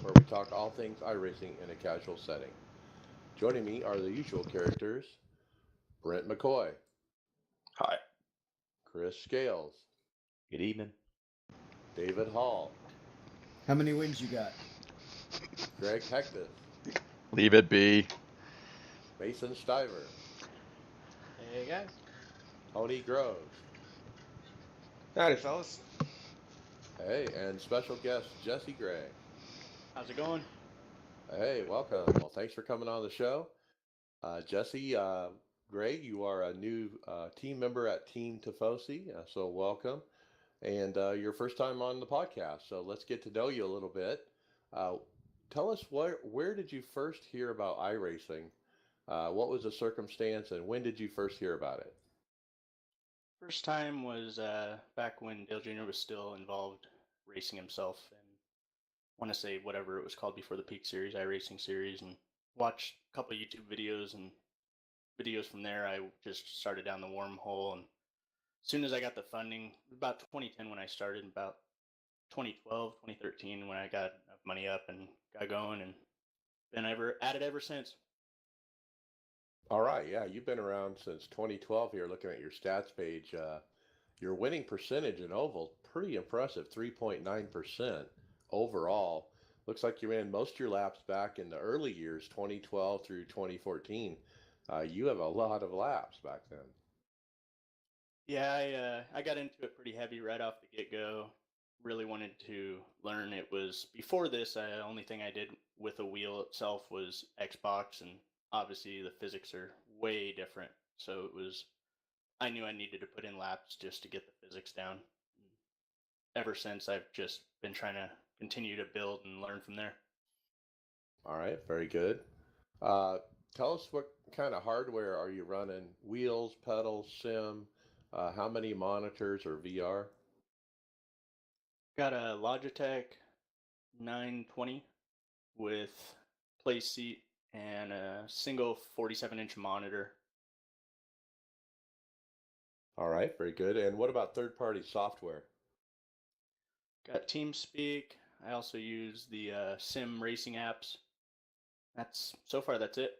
where we talk all things iRacing in a casual setting. Joining me are the usual characters Brent McCoy, Hi. Chris Scales, Good evening. David Hall, How many wins you got? Greg Hectus, Leave it be. Mason Stiver, Hey guys. Tony Groves, Howdy, fellas. hey, and special guest Jesse Gray. How's it going? Hey, welcome. Well, thanks for coming on the show. Jesse, Greg, you are a new team member at Team Tifosi, so welcome. And your first time on the podcast, so let's get to know you a little bit. Uh, Tell us where did you first hear about iRacing? What was the circumstance, and when did you first hear about it? First time was back when Dale Jr. was still involved racing himself, and want to say whatever it was called before the Peak Series, iRacing Series, and watched a couple of YouTube videos and videos from there. I just started down the wormhole, and as soon as I got the funding, about 2010 when I started, about 2012, 2013 when I got enough money up and got going, and been ever at it ever since. All right, yeah, you've been around since 2012 here. Looking at your stats page, your winning percentage in oval pretty impressive, 3.9% overall. Looks like you ran most of your laps back in the early years, 2012 through 2014. You have a lot of laps back then. Yeah, I got into it pretty heavy right off the get go. Really wanted to learn. It was before this. The only thing I did with a wheel itself was Xbox, and obviously the physics are way different. So it was. I knew I needed to put in laps just to get the physics down. Ever since, I've just been trying to continue to build and learn from there. All right, very good. Uh, Tell us what kind of hardware are you running? Wheels, pedals, sim? How many monitors or VR? Got a Logitech 920 with play seat and a single 47-inch monitor. All right, very good. And what about third-party software? Got TeamSpeak. I also use the sim racing apps. That's it.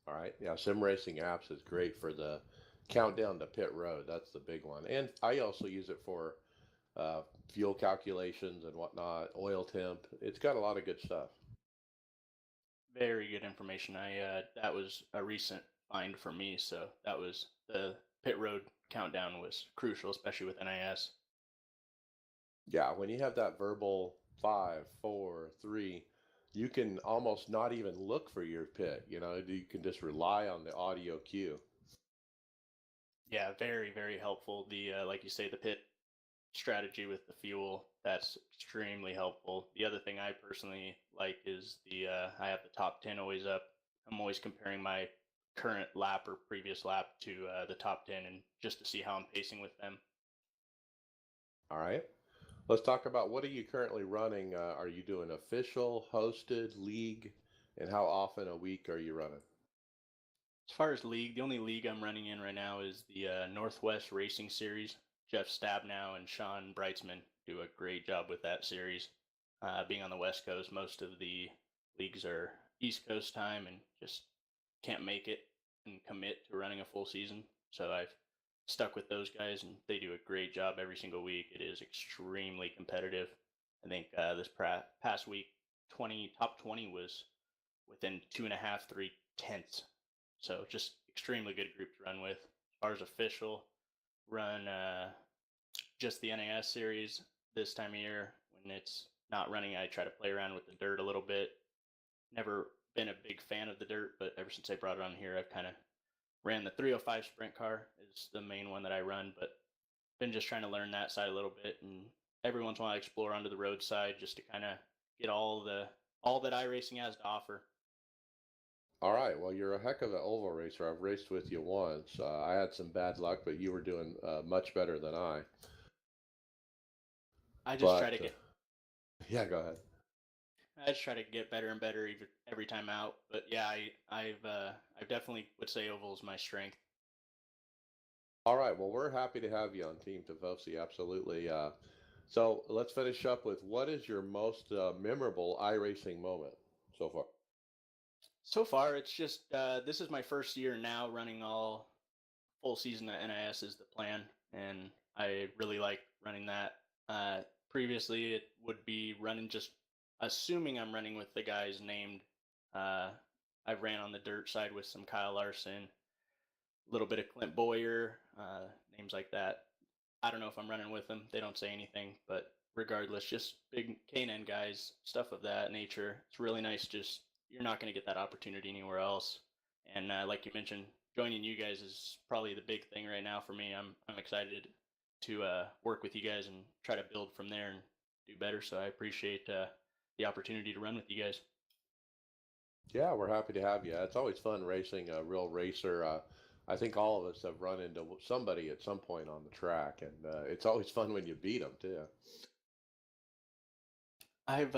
All right, yeah, sim racing apps is great for the countdown to pit road. That's the big one. And I also use it for uh, fuel calculations and whatnot, oil temp. It's got a lot of good stuff. Very good information. I that was a recent find for me, so that was the pit road countdown was crucial, especially with NIS. Yeah, when you have that verbal five, four, three, you can almost not even look for your pit. You can just rely on the audio cue. Yeah, very very helpful. The like you say, the pit strategy with the fuel, that's extremely helpful. The other thing I personally like is the I have the top 10 always up. I'm always comparing my current lap or previous lap to the top 10 and just to see how I'm pacing with them. All right. Let's talk about what are you currently running? Are you doing official, hosted, league, and how often a week are you running? As far as league, the only league I'm running in right now is the Northwest Racing Series. Jeff Stabnow and Sean Breitzman do a great job with that series. Being on the West Coast, most of the leagues are East Coast time and just can't make it and commit to running a full season. So I've stuck with those guys, and they do a great job every single week. It is extremely competitive. I think this past week, 20 top 20 was within 2.5, 3 tenths. So just extremely good group to run with. As far as official, run just the NAS series this time of year. When it's not running, I try to play around with the dirt a little bit. Never been a big fan of the dirt, but ever since I brought it on here, I've kind of ran the 305 sprint car is the main one that I run, but been just trying to learn that side a little bit, and every once in a while I explore onto the road side just to kind of get all that iRacing has to offer. All right. Well, you're a heck of an oval racer. I've raced with you once. I had some bad luck, but you were doing much better than I. I just try to But get yeah, go ahead. I just try to get better and better every time out. But yeah, I definitely would say oval is my strength. All right. Well, we're happy to have you on Team Tifosi. Absolutely. So let's finish up with what is your most memorable iRacing moment so far? So far, it's just this is my first year now running all full season at NIS is the plan, and I really like running that. Previously, it would be running just assuming I'm running with the guys named. Uh, I've ran on the dirt side with some Kyle Larson, a little bit of Clint Boyer, names like that. I don't know if I'm running with them. They don't say anything, but regardless, just big K&N guys, stuff of that nature. It's really nice. Just you're not going to get that opportunity anywhere else. And like you mentioned, joining you guys is probably the big thing right now for me. I'm excited to work with you guys and try to build from there and do better. So I appreciate the opportunity to run with you guys. Yeah, we're happy to have you. It's always fun racing a real racer. I think all of us have run into somebody at some point on the track, and it's always fun when you beat them too. I've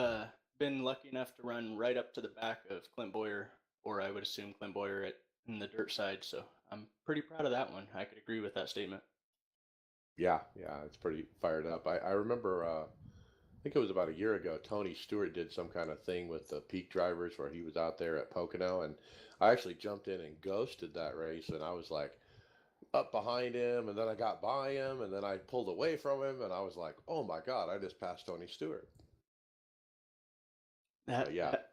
been lucky enough to run right up to the back of Clint Boyer, or I would assume Clint Boyer in the dirt side. So I'm pretty proud of that one. I could agree with that statement. Yeah, yeah, it's pretty fired up. I remember, I think it was about a year ago, Tony Stewart did some kind of thing with the peak drivers where he was out there at Pocono, and I actually jumped in and ghosted that race, and I was like up behind him, and then I got by him, and then I pulled away from him, and I was like, oh my God, I just passed Tony Stewart. That, Yeah, that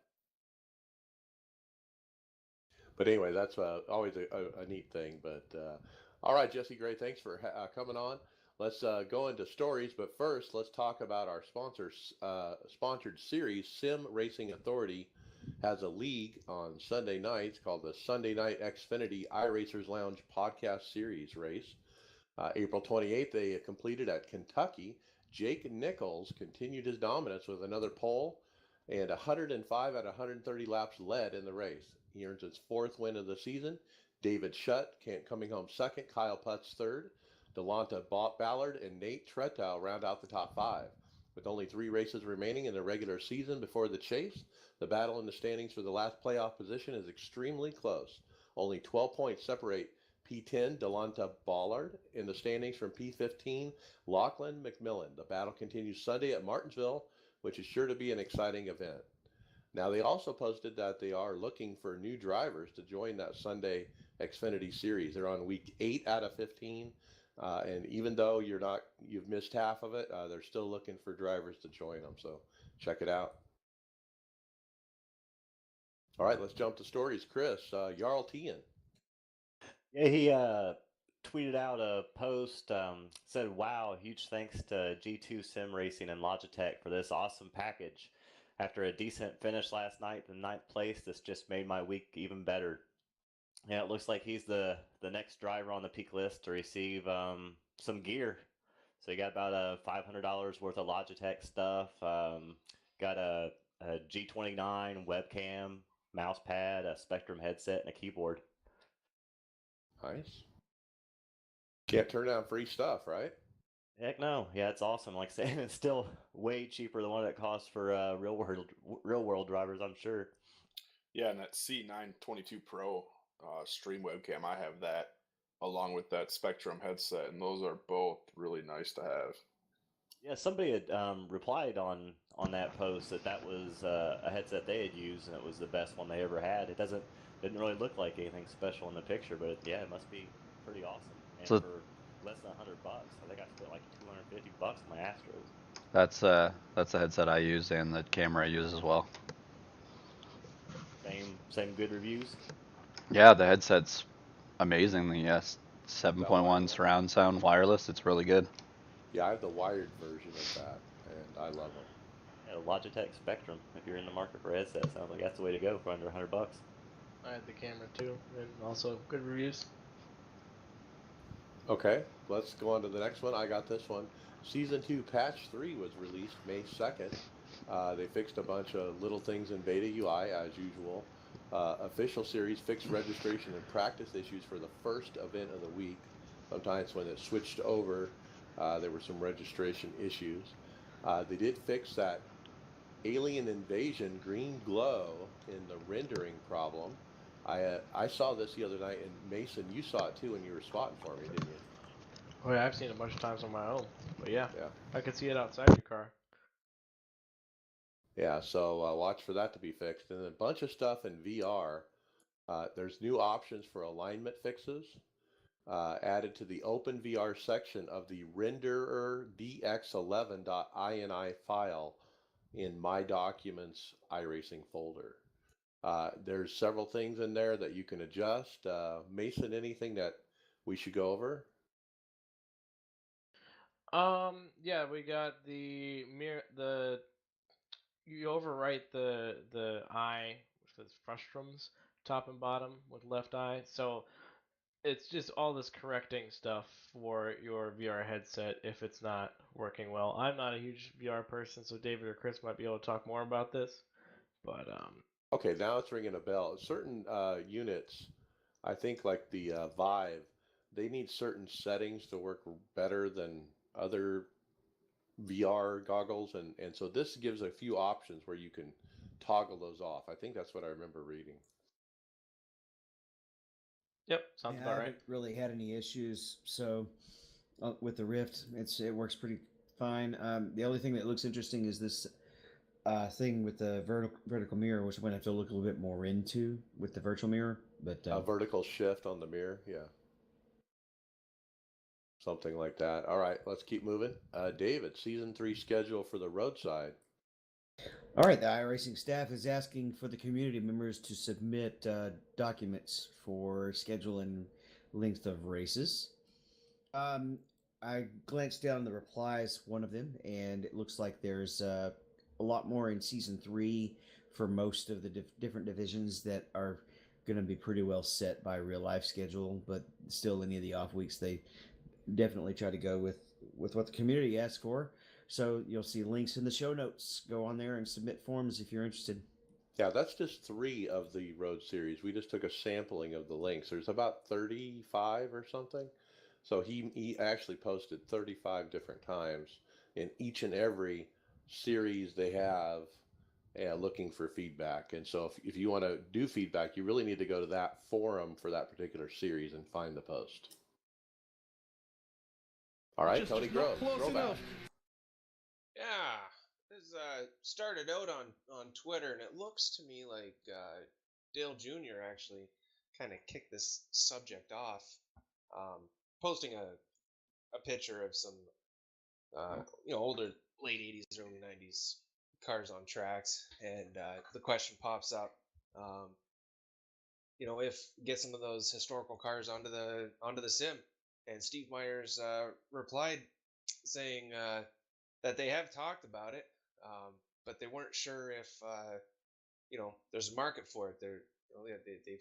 but anyway, that's always a neat thing. But all right, Jesse, great. Thanks for coming on. Let's go into stories, but first, let's talk about our sponsored series. Sim Racing Authority has a league on Sunday nights called the Sunday Night Xfinity iRacers Lounge Podcast Series race. April 28th, they completed at Kentucky. Jake Nichols continued his dominance with another pole and 105 out of 130 laps led in the race. He earns his fourth win of the season. David Shutt coming home second. Kyle Putz third. Delonta Ballard and Nate Tretow round out the top five. With only 3 races remaining in the regular season before the chase, the battle in the standings for the last playoff position is extremely close. Only 12 points separate P10 Delonta Ballard in the standings from P15 Lachlan McMillan. The battle continues Sunday at Martinsville, which is sure to be an exciting event. Now, they also posted that they are looking for new drivers to join that Sunday Xfinity series. They're on week 8 out of 15. And even though you've missed half of it, they're still looking for drivers to join them. So check it out. All right, let's jump to stories. Chris, Jarl Tien. Yeah, he tweeted out a post, said, "Wow, huge thanks to G2 Sim Racing and Logitech for this awesome package. After a decent finish last night in ninth place, this just made my week even better." Yeah, it looks like he's the next driver on the peak list to receive some gear. So you got about $500 worth of Logitech stuff. Got a G29 webcam, mouse pad, a Spectrum headset, and a keyboard. Nice. Can't turn down free stuff, right? Heck no. Yeah, it's awesome. Like I said, it's still way cheaper than what it costs for real world drivers, I'm sure. Yeah, and that C922 Pro stream webcam, I have that along with that Spectrum headset, and those are both really nice to have. Yeah, somebody had replied on that post that was a headset they had used, and it was the best one they ever had. It didn't really look like anything special in the picture, but yeah, it must be pretty awesome. And So for less than $100, I think I spent like $250 on my Astros. that's the headset I use and the camera I use as well. Same good reviews. Yeah, the headset's amazingly, yes. 7.1 surround sound wireless. It's really good. Yeah, I have the wired version of that, and I love them. Yeah, Logitech Spectrum. If you're in the market for a headset, sounds like that's the way to go for under $100. I had the camera too, and also good reviews. Okay, let's go on to the next one. I got this one. Season 2 Patch 3 was released May 2nd. They fixed a bunch of little things in Beta UI as usual. Official series fixed registration and practice issues for the first event of the week. Sometimes when it switched over, there were some registration issues. They did fix that alien invasion green glow in the rendering problem. I saw this the other night, and Mason, you saw it too when you were spotting for me, didn't you? Oh yeah, I've seen it a bunch of times on my own. But yeah, Yeah. I could see it outside your car. Yeah, so watch for that to be fixed. And a bunch of stuff in VR. There's new options for alignment fixes added to the OpenVR section of the renderer dx11.ini file in My Documents iRacing folder. There's several things in there that you can adjust. Mason, anything that we should go over? Yeah, we got the mirror. You overwrite the eye, which says frustrums, top and bottom with left eye. So it's just all this correcting stuff for your VR headset if it's not working well. I'm not a huge VR person, so David or Chris might be able to talk more about this. But Okay, now it's ringing a bell. Certain units, I think like the Vive, they need certain settings to work better than other VR goggles, and so this gives a few options where you can toggle those off. I think that's what I remember reading. yep, sounds Yeah, I about right. haven't really had any issues. So with the Rift, it works pretty fine. The only thing that looks interesting is this thing with the vertical mirror, which I'm gonna have to look a little bit more into with the virtual mirror. But A vertical shift on the mirror, yeah, something like that. All right, let's keep moving. David, season 3 schedule for the roadside. all right, the iRacing staff is asking for the community members to submit documents for schedule and length of races. I glanced down the replies, one of them, and it looks like there's a lot more in season 3 for most of the different divisions that are going to be pretty well set by real life schedule. But still, any of the off weeks, they definitely try to go with what the community asks for. So you'll see links in the show notes. Go on there and submit forms if you're interested. Yeah, that's just 3 of the road series. We just took a sampling of the links. There's about 35 or something. So he actually posted 35 different times in each and every series they have, looking for feedback. And so if you want to do feedback, you really need to go to that forum for that particular series and find the post. All right, Just Tony not Grove, close throwback. enough. Yeah, this started out on Twitter, and it looks to me like Dale Jr. actually kind of kicked this subject off, posting a picture of some older late '80s, early '90s cars on tracks, and the question pops up, if get some of those historical cars onto the sim, and Steve Myers replied saying that they have talked about it, but they weren't sure if there's a market for it. They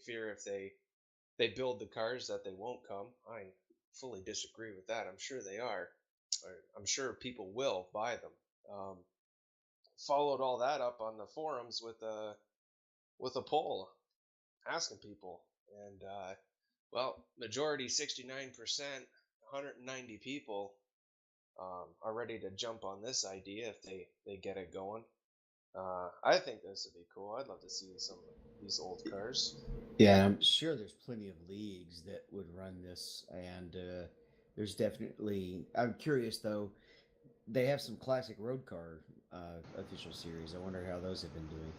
fear if they build the cars that they won't come. I fully disagree with that. I'm sure they are. I'm sure people will buy them. Followed all that up on the forums with a poll asking people, and majority 69%, 190 people are ready to jump on this idea if they get it going. I think this would be cool. I'd love to see some of these old cars. Yeah, I'm sure there's plenty of leagues that would run this, and there's definitely. I'm curious though. They have some classic road car official series. I wonder how those have been doing.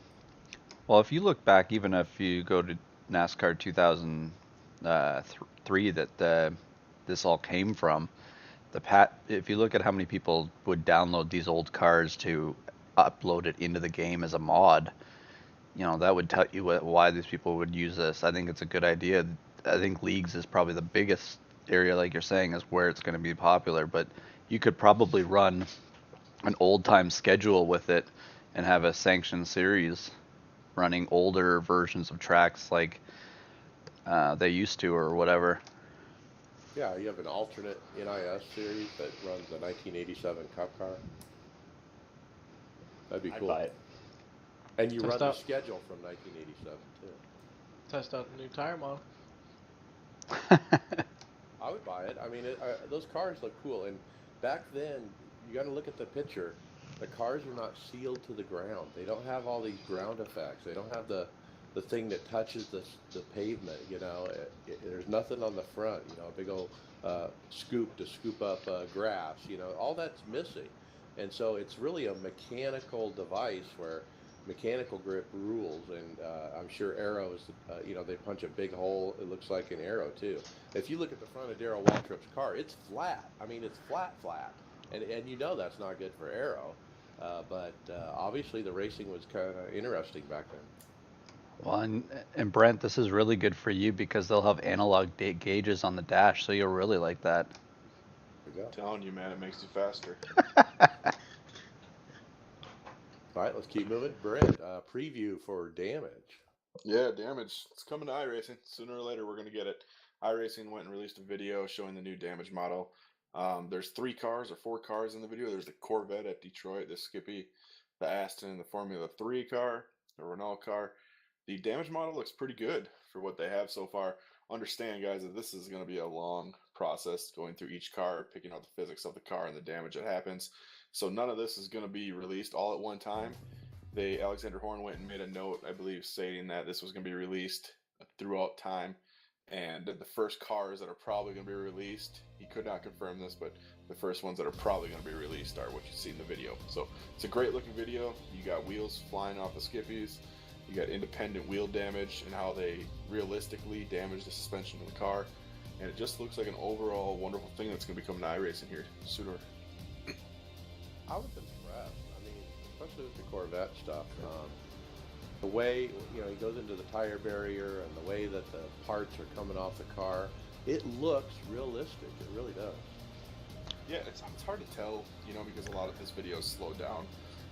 Well, if you look back, even if you go to NASCAR 2003, that this all came from, if you look at how many people would download these old cars to upload it into the game as a mod, that would tell you why these people would use this. I think it's a good idea. I think leagues is probably the biggest area, like you're saying, is where it's going to be popular. But you could probably run an old time schedule with it and have a sanctioned series running older versions of tracks like they used to or whatever. Yeah, you have an alternate NIS series that runs a 1987 Cup car. That'd be I'd cool. buy it. And you Test run the out. schedule from 1987 too. Test out the new tire model. I would buy it. I mean, those cars look cool. And back then, you got to look at the picture. The cars are not sealed to the ground. They don't have all these ground effects. They don't have the the thing that touches the pavement. There's nothing on the front. A big old scoop to scoop up grass. All that's missing, and so it's really a mechanical device where mechanical grip rules. And I'm sure arrows. They punch a big hole. It looks like an arrow too. If you look at the front of Darrell Waltrip's car, it's flat. I mean, it's flat, and that's not good for aero. But obviously the racing was kind of interesting back then. Well, and Brent, this is really good for you because they'll have analog gauges on the dash, so you'll really like that. There you go. I'm telling you, man, it makes you faster. All right, let's keep moving. Brent, preview for Damage. Yeah, Damage. It's coming to iRacing. Sooner or later, we're going to get it. iRacing went and released a video showing the new Damage model. There's 3 cars or 4 cars in the video. There's the Corvette at Detroit, the Skippy, the Aston, the Formula 3 car, the Renault car. The Damage model looks pretty good for what they have so far. Understand, guys, that this is going to be a long process going through each car, picking out the physics of the car and the damage that happens. So none of this is going to be released all at one time. Alexander Horn went and made a note, I believe, stating that this was going to be released throughout time. And the first cars that are probably going to be released, he could not confirm this, but the first ones that are probably going to be released are what you see in the video. So it's a great looking video. You got wheels flying off the Skippies. You got independent wheel damage and how they realistically damage the suspension of the car. And it just looks like an overall wonderful thing that's going to be coming to iRacing here sooner. I was impressed. I mean, especially with the Corvette stuff. The way, he goes into the tire barrier and the way that the parts are coming off the car, it looks realistic. It really does. Yeah, it's hard to tell, because a lot of this video is slowed down.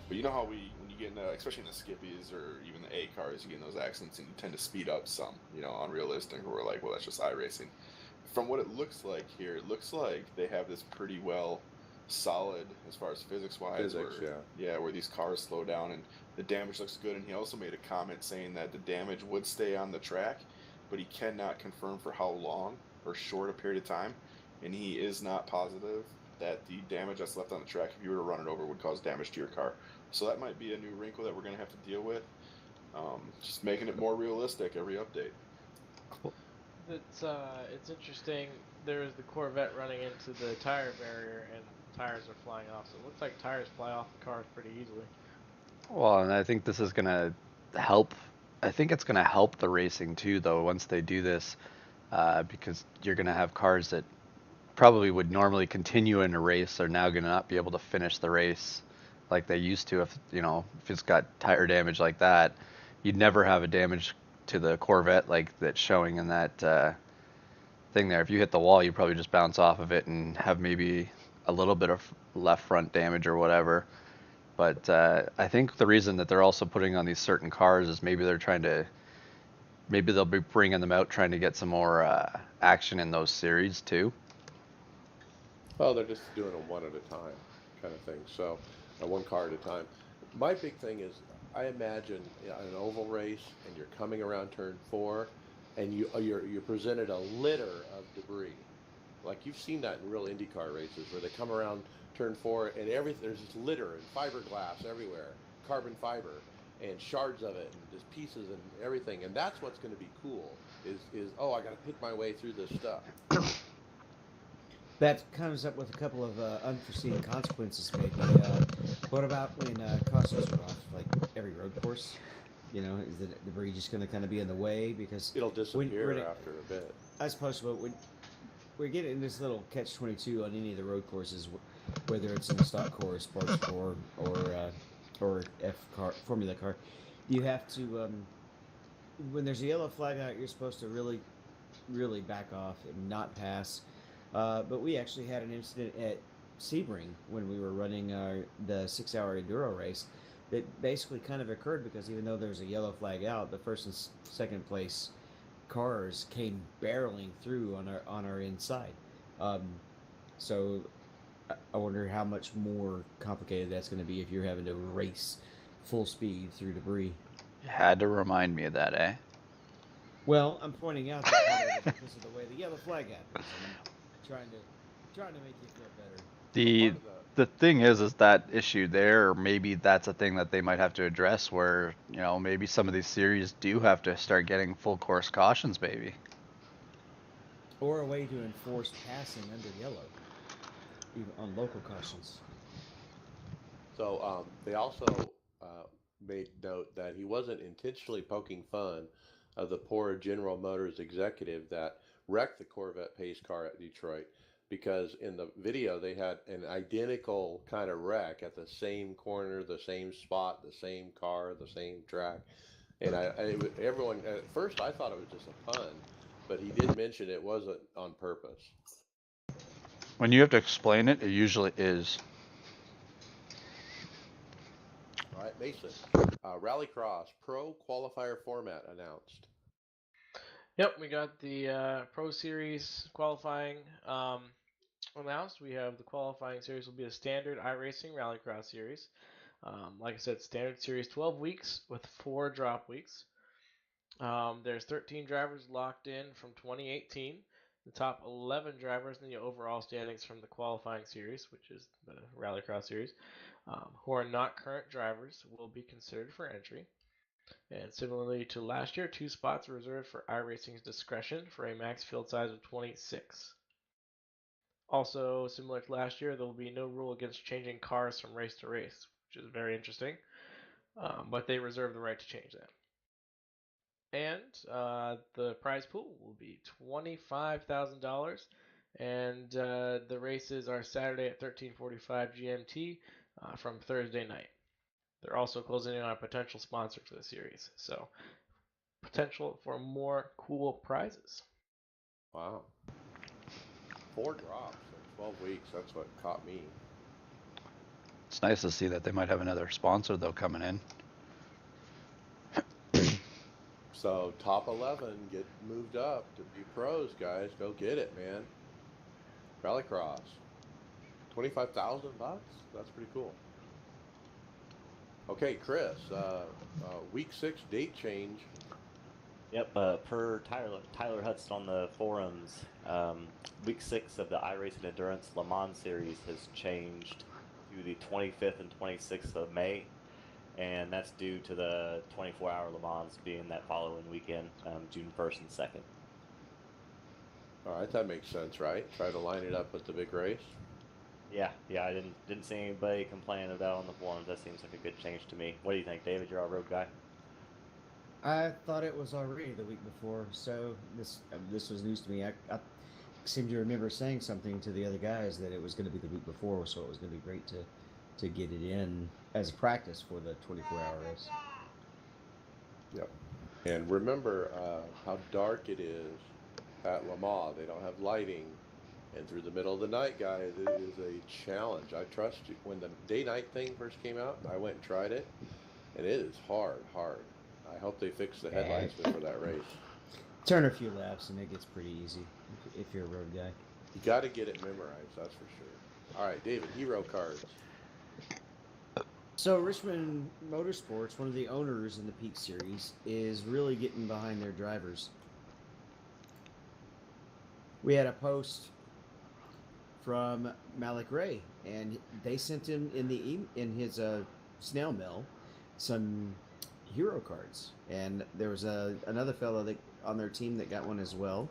But you know how when you get into, especially in the Skippies or even the A cars, you get in those accidents and you tend to speed up some, unrealistic, or we're like, well, that's just iRacing. From what it looks like here, it looks like they have this pretty well solid as far as physics-wise. Where these cars slow down and the damage looks good. And he also made a comment saying that the damage would stay on the track, but he cannot confirm for how long or short a period of time. And he is not positive that the damage that's left on the track, if you were to run it over, would cause damage to your car. So that might be a new wrinkle that we're going to have to deal with. Just making it more realistic every update. It's interesting. There was the Corvette running into the tire barrier, and tires are flying off. So it looks like tires fly off the cars pretty easily. Well, and I think this is going to help. I think it's going to help the racing too, though, once they do this, because you're going to have cars that probably would normally continue in a race are now going to not be able to finish the race like they used to. If it's got tire damage like that, you'd never have a damage to the Corvette like that's showing in that thing there. If you hit the wall, you probably just bounce off of it and have maybe a little bit of left front damage or whatever. But I think the reason that they're also putting on these certain cars is maybe they'll be bringing them out trying to get some more action in those series too. Well, they're just doing them one at a time kind of thing. So one car at a time. My big thing is, I imagine an oval race and you're coming around turn 4 and you're presented a litter of debris. Like you've seen that in real IndyCar races where they come around turn 4 and there's just litter and fiberglass everywhere, carbon fiber and shards of it and just pieces and everything. And that's what's going to be cool is I got to pick my way through this stuff. That comes up with a couple of unforeseen consequences, maybe. What about when crossings are off, like every road course? Is the debris just going to kind of be in the way? Because it'll disappear after a bit. I suppose, but when we get in this little catch-22 on any of the road courses, whether it's in the stock car, sports car, or F car, Formula car, you have to, when there's a yellow flag out, you're supposed to really, really back off and not pass. But we actually had an incident at Sebring when we were running the 6-hour enduro race that basically kind of occurred because even though there was a yellow flag out, the first and second place cars came barreling through on our inside. So I wonder how much more complicated that's going to be if you're having to race full speed through debris. You had to remind me of that, eh? Well, I'm pointing out that because of the way the yellow flag happens. Trying to make you feel better. the thing is that issue there, or maybe that's a thing that they might have to address where, maybe some of these series do have to start getting full course cautions, maybe. Or a way to enforce passing under yellow, even on local cautions. So they also made note that he wasn't intentionally poking fun of the poor General Motors executive that wrecked the Corvette pace car at Detroit, because in the video they had an identical kind of wreck at the same corner, the same spot, the same car, the same track. And everyone at first I thought it was just a pun, but he did mention it wasn't on purpose. When you have to explain it, it usually is. All right, Mason. Rallycross Pro qualifier format announced. Yep, we got the Pro Series qualifying announced. We have the qualifying series will be a standard iRacing Rallycross series. Like I said, standard series, 12 weeks with 4 drop weeks. There's 13 drivers locked in from 2018. The top 11 drivers in the overall standings from the qualifying series, which is the Rallycross series, who are not current drivers, will be considered for entry. And similarly to last year, 2 spots are reserved for iRacing's discretion for a max field size of 26. Also, similar to last year, there will be no rule against changing cars from race to race, which is very interesting. But they reserve the right to change that. And the prize pool will be $25,000. And the races are Saturday at 13:45 GMT from Thursday night. They're also closing in on a potential sponsor for the series, so potential for more cool prizes. Wow. 4 drops in 12 weeks. That's what caught me. It's nice to see that they might have another sponsor, though, coming in. So top 11 get moved up to be pros, guys. Go get it, man. Rallycross. $25,000? That's pretty cool. Okay, Chris. Week 6 date change. Yep, per Tyler Hudson on the forums, week 6 of the iRacing Endurance Le Mans series has changed to the 25th and 26th of May, and that's due to the 24-hour Le Mans being that following weekend, June 1st and 2nd. All right, that makes sense, right? Try to line it up with the big race. Yeah, I didn't see anybody complaining about on the forums. That seems like a good change to me. What do you think, David? You're our road guy. I thought it was already the week before, so this was news to me. I seem to remember saying something to the other guys that it was going to be the week before, so it was going to be great to get it in as practice for the 24-hour race. Yep. And remember how dark it is at Le Mans. They don't have lighting. And through the middle of the night, guys, it is a challenge. I trust you. When the day-night thing first came out, I went and tried it, and it is hard. I hope they fix the headlights for that race. Turn a few laps, and it gets pretty easy if you're a road guy. You got to get it memorized, that's for sure. All right, David, hero cards. So Richmond Motorsports, one of the owners in the Peak Series, is really getting behind their drivers. We had a post from Malik Ray, and they sent him in his snail mail some hero cards, and there was another fellow on their team that got one as well.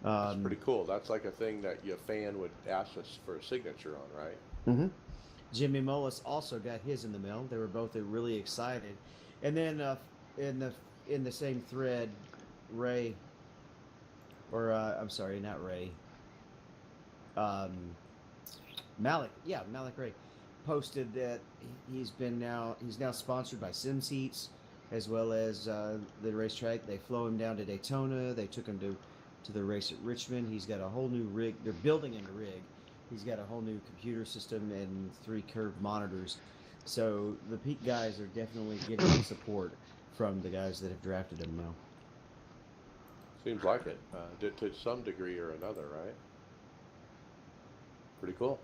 That's pretty cool. That's like a thing that your fan would ask us for a signature on, right? Mm-hmm. Jimmy Mullis also got his in the mail. They were both really excited. And then in the same thread, Ray, or I'm sorry, not Ray. Malik Ray posted that he's now sponsored by Sim Seats as well as the racetrack. They flew him down to Daytona. They took him to the race at Richmond. He's got a whole new rig. They're building him a rig. He's got a whole new computer system and 3 curved monitors. So the Peak guys are definitely getting support from the guys that have drafted him now. Seems like it, to some degree or another, right? Pretty cool.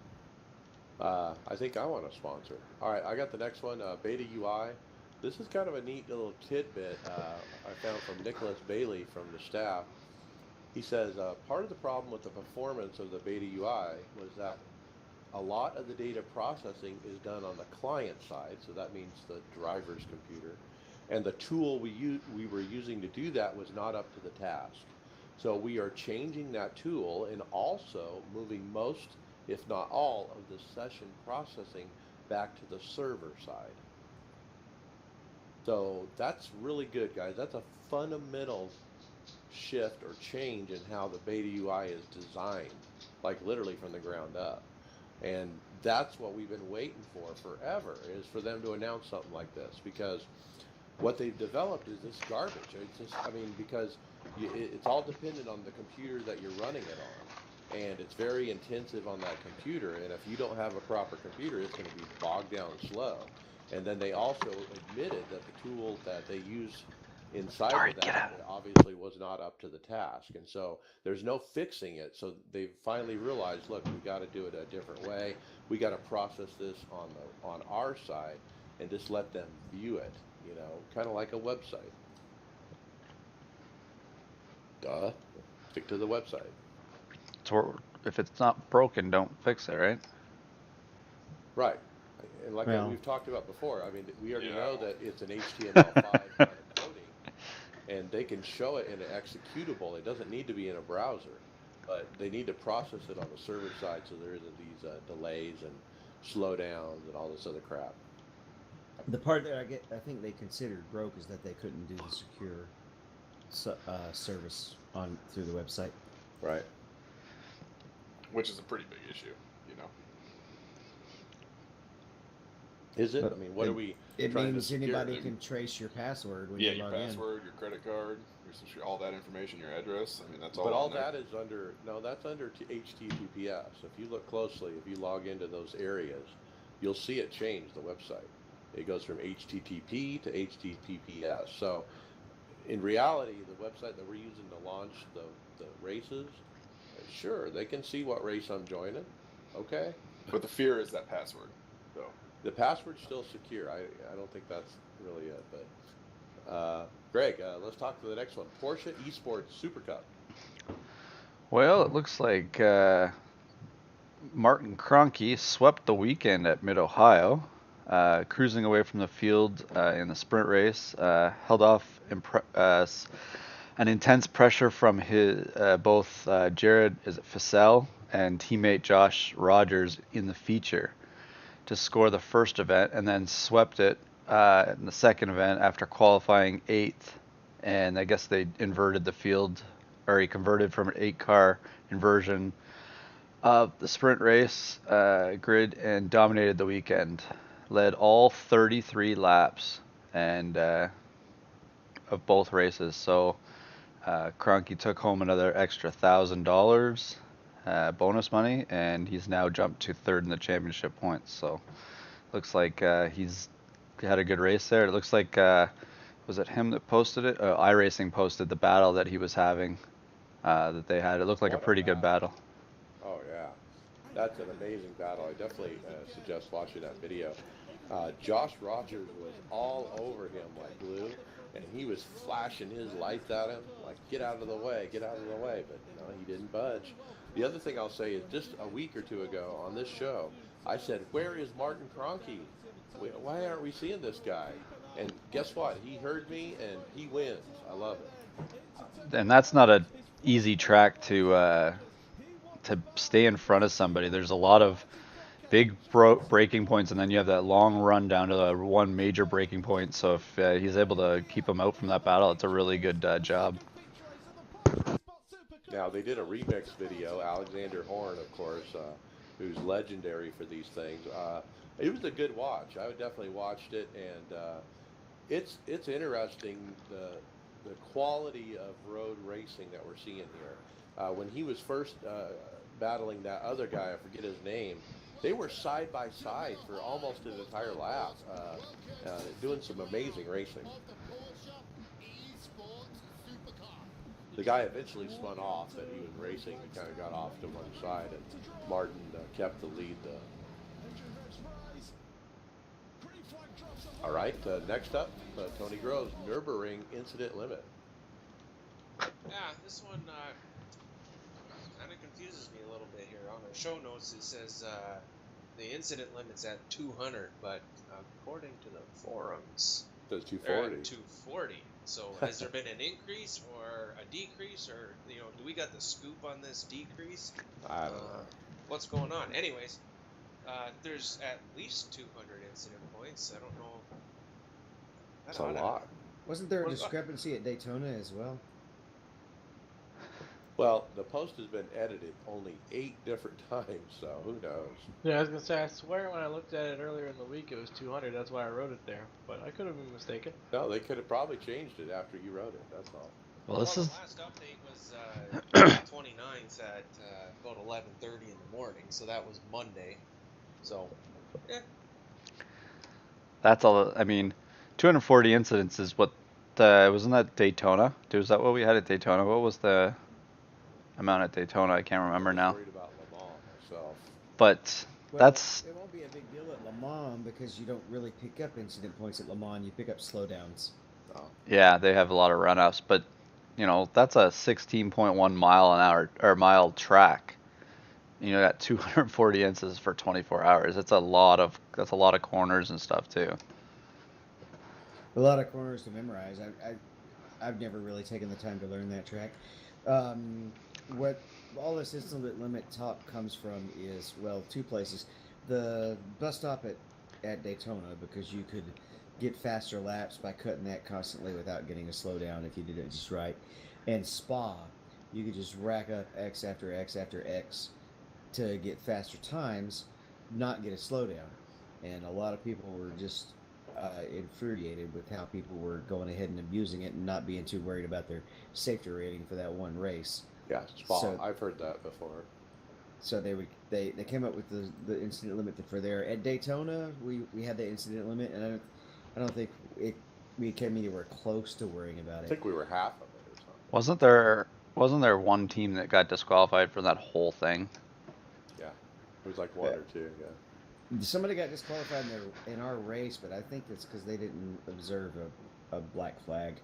I think I want a sponsor. All right, I got the next one, Beta UI. This is kind of a neat little tidbit I found from Nicholas Bailey from the staff. He says, part of the problem with the performance of the Beta UI was that a lot of the data processing is done on the client side, so that means the driver's computer. And the tool we were using to do that was not up to the task. So we are changing that tool and also moving most, if not all, of the session processing back to the server side. So that's really good, guys. That's a fundamental shift or change in how the beta UI is designed, like literally from the ground up. And that's what we've been waiting for forever, is for them to announce something like this, because what they've developed is this garbage. It's just, I mean, because it's all dependent on the computer that you're running it on. And it's very intensive on that computer. And if you don't have a proper computer, it's going to be bogged down slow. And then they also admitted that the tool that they use inside of that obviously was not up to the task. And so there's no fixing it. So they've finally realized, look, we got to do it a different way. We got to process this on our side and just let them view it, you know, kind of like a website. Duh. Stick to the website. So if it's not broken, don't fix it, right? Right. And like Well- we've talked about before, I mean, we already Yeah. know that it's an HTML5 kind of coding, and they can show it in an executable. It doesn't need to be in a browser, but they need to process it on the server side so there isn't these delays and slowdowns and all this other crap. The part that I think they considered broke is that they couldn't do the secure service on through the website. Right. Which is a pretty big issue, you know. Is it? But I mean, what are we It trying to means secure? anybody can trace your password when Yeah, you your log in. password, your credit card, all that information, your address. I mean, that's all. But all on there. that is under, no, that's under HTTPS. If you look closely, if you log into those areas, you'll see it change the website. It goes from HTTP to HTTPS. So in reality, the website that we're using to launch the races, sure, they can see what race I'm joining. Okay. But the fear is that password. So The password's still secure. I don't think that's really it. But Greg, let's talk to the next one. Porsche Esports Super Cup. Well, it looks like Martin Kroenke swept the weekend at Mid-Ohio, cruising away from the field in the sprint race, held off an intense pressure from his both Jared Fissell and teammate Josh Rogers in the feature to score the first event, and then swept it in the second event after qualifying 8th. And I guess they inverted the field, or he converted from an 8-car inversion of the sprint race grid and dominated the weekend. Led all 33 laps and of both races. So Kroenke took home another extra $1,000 bonus money, and he's now jumped to 3rd in the championship points. So looks like he's had a good race there. It looks like was it him that posted it? iRacing posted the battle that he was having that they had. It looked like a What a pretty good battle. Oh yeah, that's an amazing battle. I definitely suggest watching that video. Josh Rogers was all over him like glue, and he was flashing his lights at him like, get out of the way, get out of the way. But no, he didn't budge. The other thing I'll say is, just a week or two ago on this show, I said, where is Martin Kroenke? Why aren't we seeing this guy? And guess what? He heard me, and he wins. I love it. And that's not a easy track to stay in front of somebody. There's a lot of big breaking points, and then you have that long run down to the one major breaking point. So if he's able to keep him out from that battle, it's a really good job. Now, they did a remix video, Alexander Horn, of course, who's legendary for these things. It was a good watch. I definitely watched it, and it's interesting the quality of road racing that we're seeing here. When he was first battling that other guy, I forget his name, they were side by side for almost an entire lap, doing some amazing racing. The guy eventually spun off that he was racing and kind of got off to one side, and Martin kept the lead. All right, next up, Tony Groves, Nürburgring Incident Limit. Yeah, this one kind of confuses me a little bit here. On the show notes, it says the incident limit's at 200, but according to the forums, Says they're at 240. 240. So has there been an increase or a decrease, or do we got the scoop on this decrease? I don't know. What's going on? Anyways, there's at least 200 incident points. I don't know. That's a lot. Wasn't there a Well, discrepancy at Daytona as well? Well, the post has been edited only 8 different times, so who knows? Yeah, I was gonna say, I swear when I looked at it earlier in the week, it was 200. That's why I wrote it there, but I could have been mistaken. No, they could have probably changed it after you wrote it. That's all. Well, this the is last update was July 29th at about 11:30 in the morning, so that was Monday. So, yeah. that's all. I mean, 240 incidents is what wasn't that Daytona? Was that what we had at Daytona? What was the amount at Daytona? I can't remember I was now. worried about Le Mans myself. But Well, that's it won't be a big deal at Le Mans because you don't really pick up incident points at Le Mans. You pick up slowdowns. Oh. yeah, they have a lot of run-ups, but that's a 16.1 mile an hour or mile track. You got 240 inches for 24 hours. That's a lot of corners and stuff too. A lot of corners to memorize. I've never really taken the time to learn that track. What all this incident limit talk comes from is, well, 2 places. The bus stop at Daytona, because you could get faster laps by cutting that constantly without getting a slowdown if you did it just right. And Spa, you could just rack up X after X after X to get faster times, not get a slowdown. And a lot of people were just infuriated with how people were going ahead and abusing it and not being too worried about their safety rating for that one race. Yeah, Spa. So- I've heard that before. So they came up with the incident limit for there. At Daytona, we had the incident limit, and I don't think we came anywhere close to worrying about I it. think we were half of it or something. Wasn't there one team that got disqualified for that whole thing? Yeah, it was like 1 or 2. Yeah. Somebody got disqualified in our race, but I think it's because they didn't observe a black flag.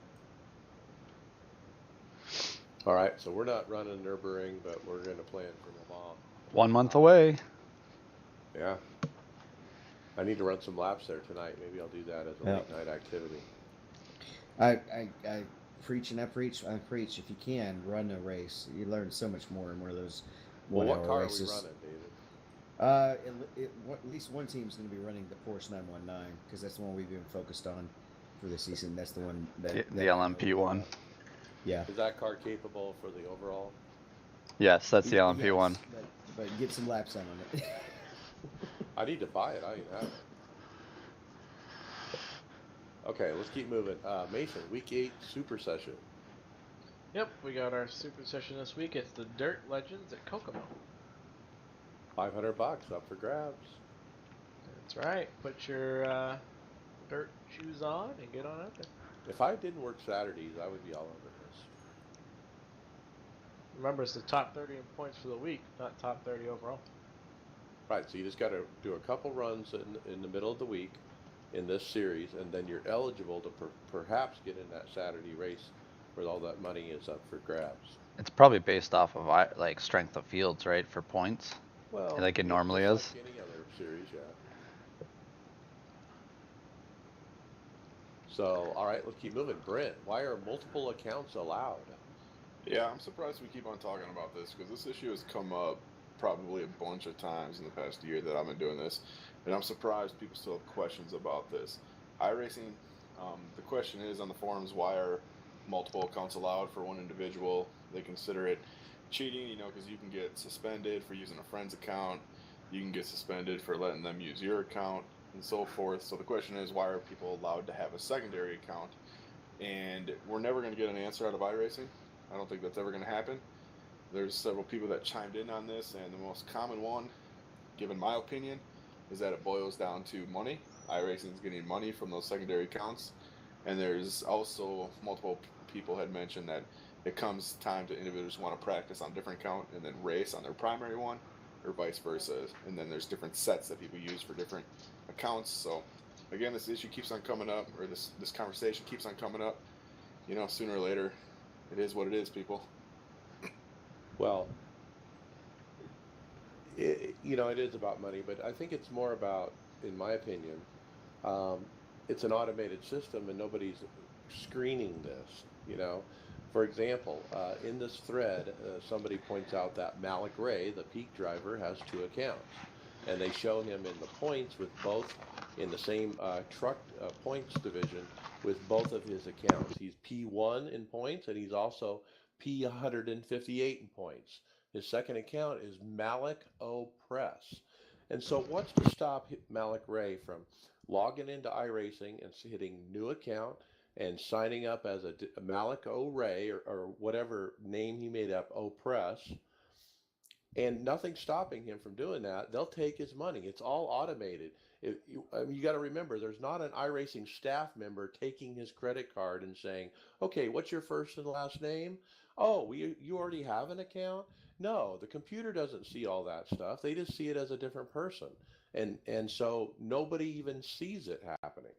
All right, so we're not running Nürburgring, but we're going to plan for Le Mans. 1 month away. Yeah. I need to run some laps there tonight. Maybe I'll do that as a Yeah. late night activity. I preach and I preach. If you can, run a race. You learn so much more in one of those Well, what 1 hour car races. are we running, David? At least one team's going to be running the Porsche 919 because that's the one we've been focused on for the season. That's the one The LMP one. Yeah. Is that car capable for the overall? Yes, that's the LMP Yes, one. But get some laps on it. I need to buy it. I ain't have it. Okay, let's keep moving. Mason, week 8 super session. Yep, we got our super session this week. It's the Dirt Legends at Kokomo. $500 up for grabs. That's right. Put your dirt shoes on and get on out there. If I didn't work Saturdays, I would be all over this. Remember, it's the top 30 in points for the week, not top 30 overall. Right, so you just got to do a couple runs in the middle of the week in this series, and then you're eligible to perhaps get in that Saturday race where all that money is up for grabs. It's probably based off of like strength of fields, right, for points. Well, Like it normally just is. like any other series, yeah. So, all right, let's keep moving. Brent, why are multiple accounts allowed? Yeah, I'm surprised we keep on talking about this because this issue has come up probably a bunch of times in the past year that I've been doing this, and I'm surprised people still have questions about this. iRacing, the question is on the forums, why are multiple accounts allowed for one individual? They consider it cheating, because you can get suspended for using a friend's account, you can get suspended for letting them use your account, and so forth. So the question is, why are people allowed to have a secondary account? And we're never going to get an answer out of iRacing. I don't think that's ever going to happen. There's several people that chimed in on this, and the most common one, given my opinion, is that it boils down to money. iRacing is getting money from those secondary accounts, and there's also multiple people had mentioned that it comes time to individuals who want to practice on a different account and then race on their primary one, or vice versa. And then there's different sets that people use for different accounts. So again, this issue keeps on coming up, or this conversation keeps on coming up. Sooner or later, it is what it is, people. Well, It is about money, but I think it's more about, in my opinion, um, it's an automated system and nobody's screening this. For example, in this thread, somebody points out that Malik Ray, the peak driver, has two accounts, and they show him in the points with both in the same truck points division with both of his accounts. He's P1 in points, and he's also P158 in points. His second account is Malik O Press. And so, what's to stop Malik Ray from logging into iRacing and hitting new account and signing up as a Malik O Ray or whatever name he made up, O Press, and nothing's stopping him from doing that. They'll take his money. It's all automated. You got to remember, there's not an iRacing staff member taking his credit card and saying, "Okay, what's your first and last name? Oh, you already have an account." No, the computer doesn't see all that stuff. They just see it as a different person, and so nobody even sees it happening.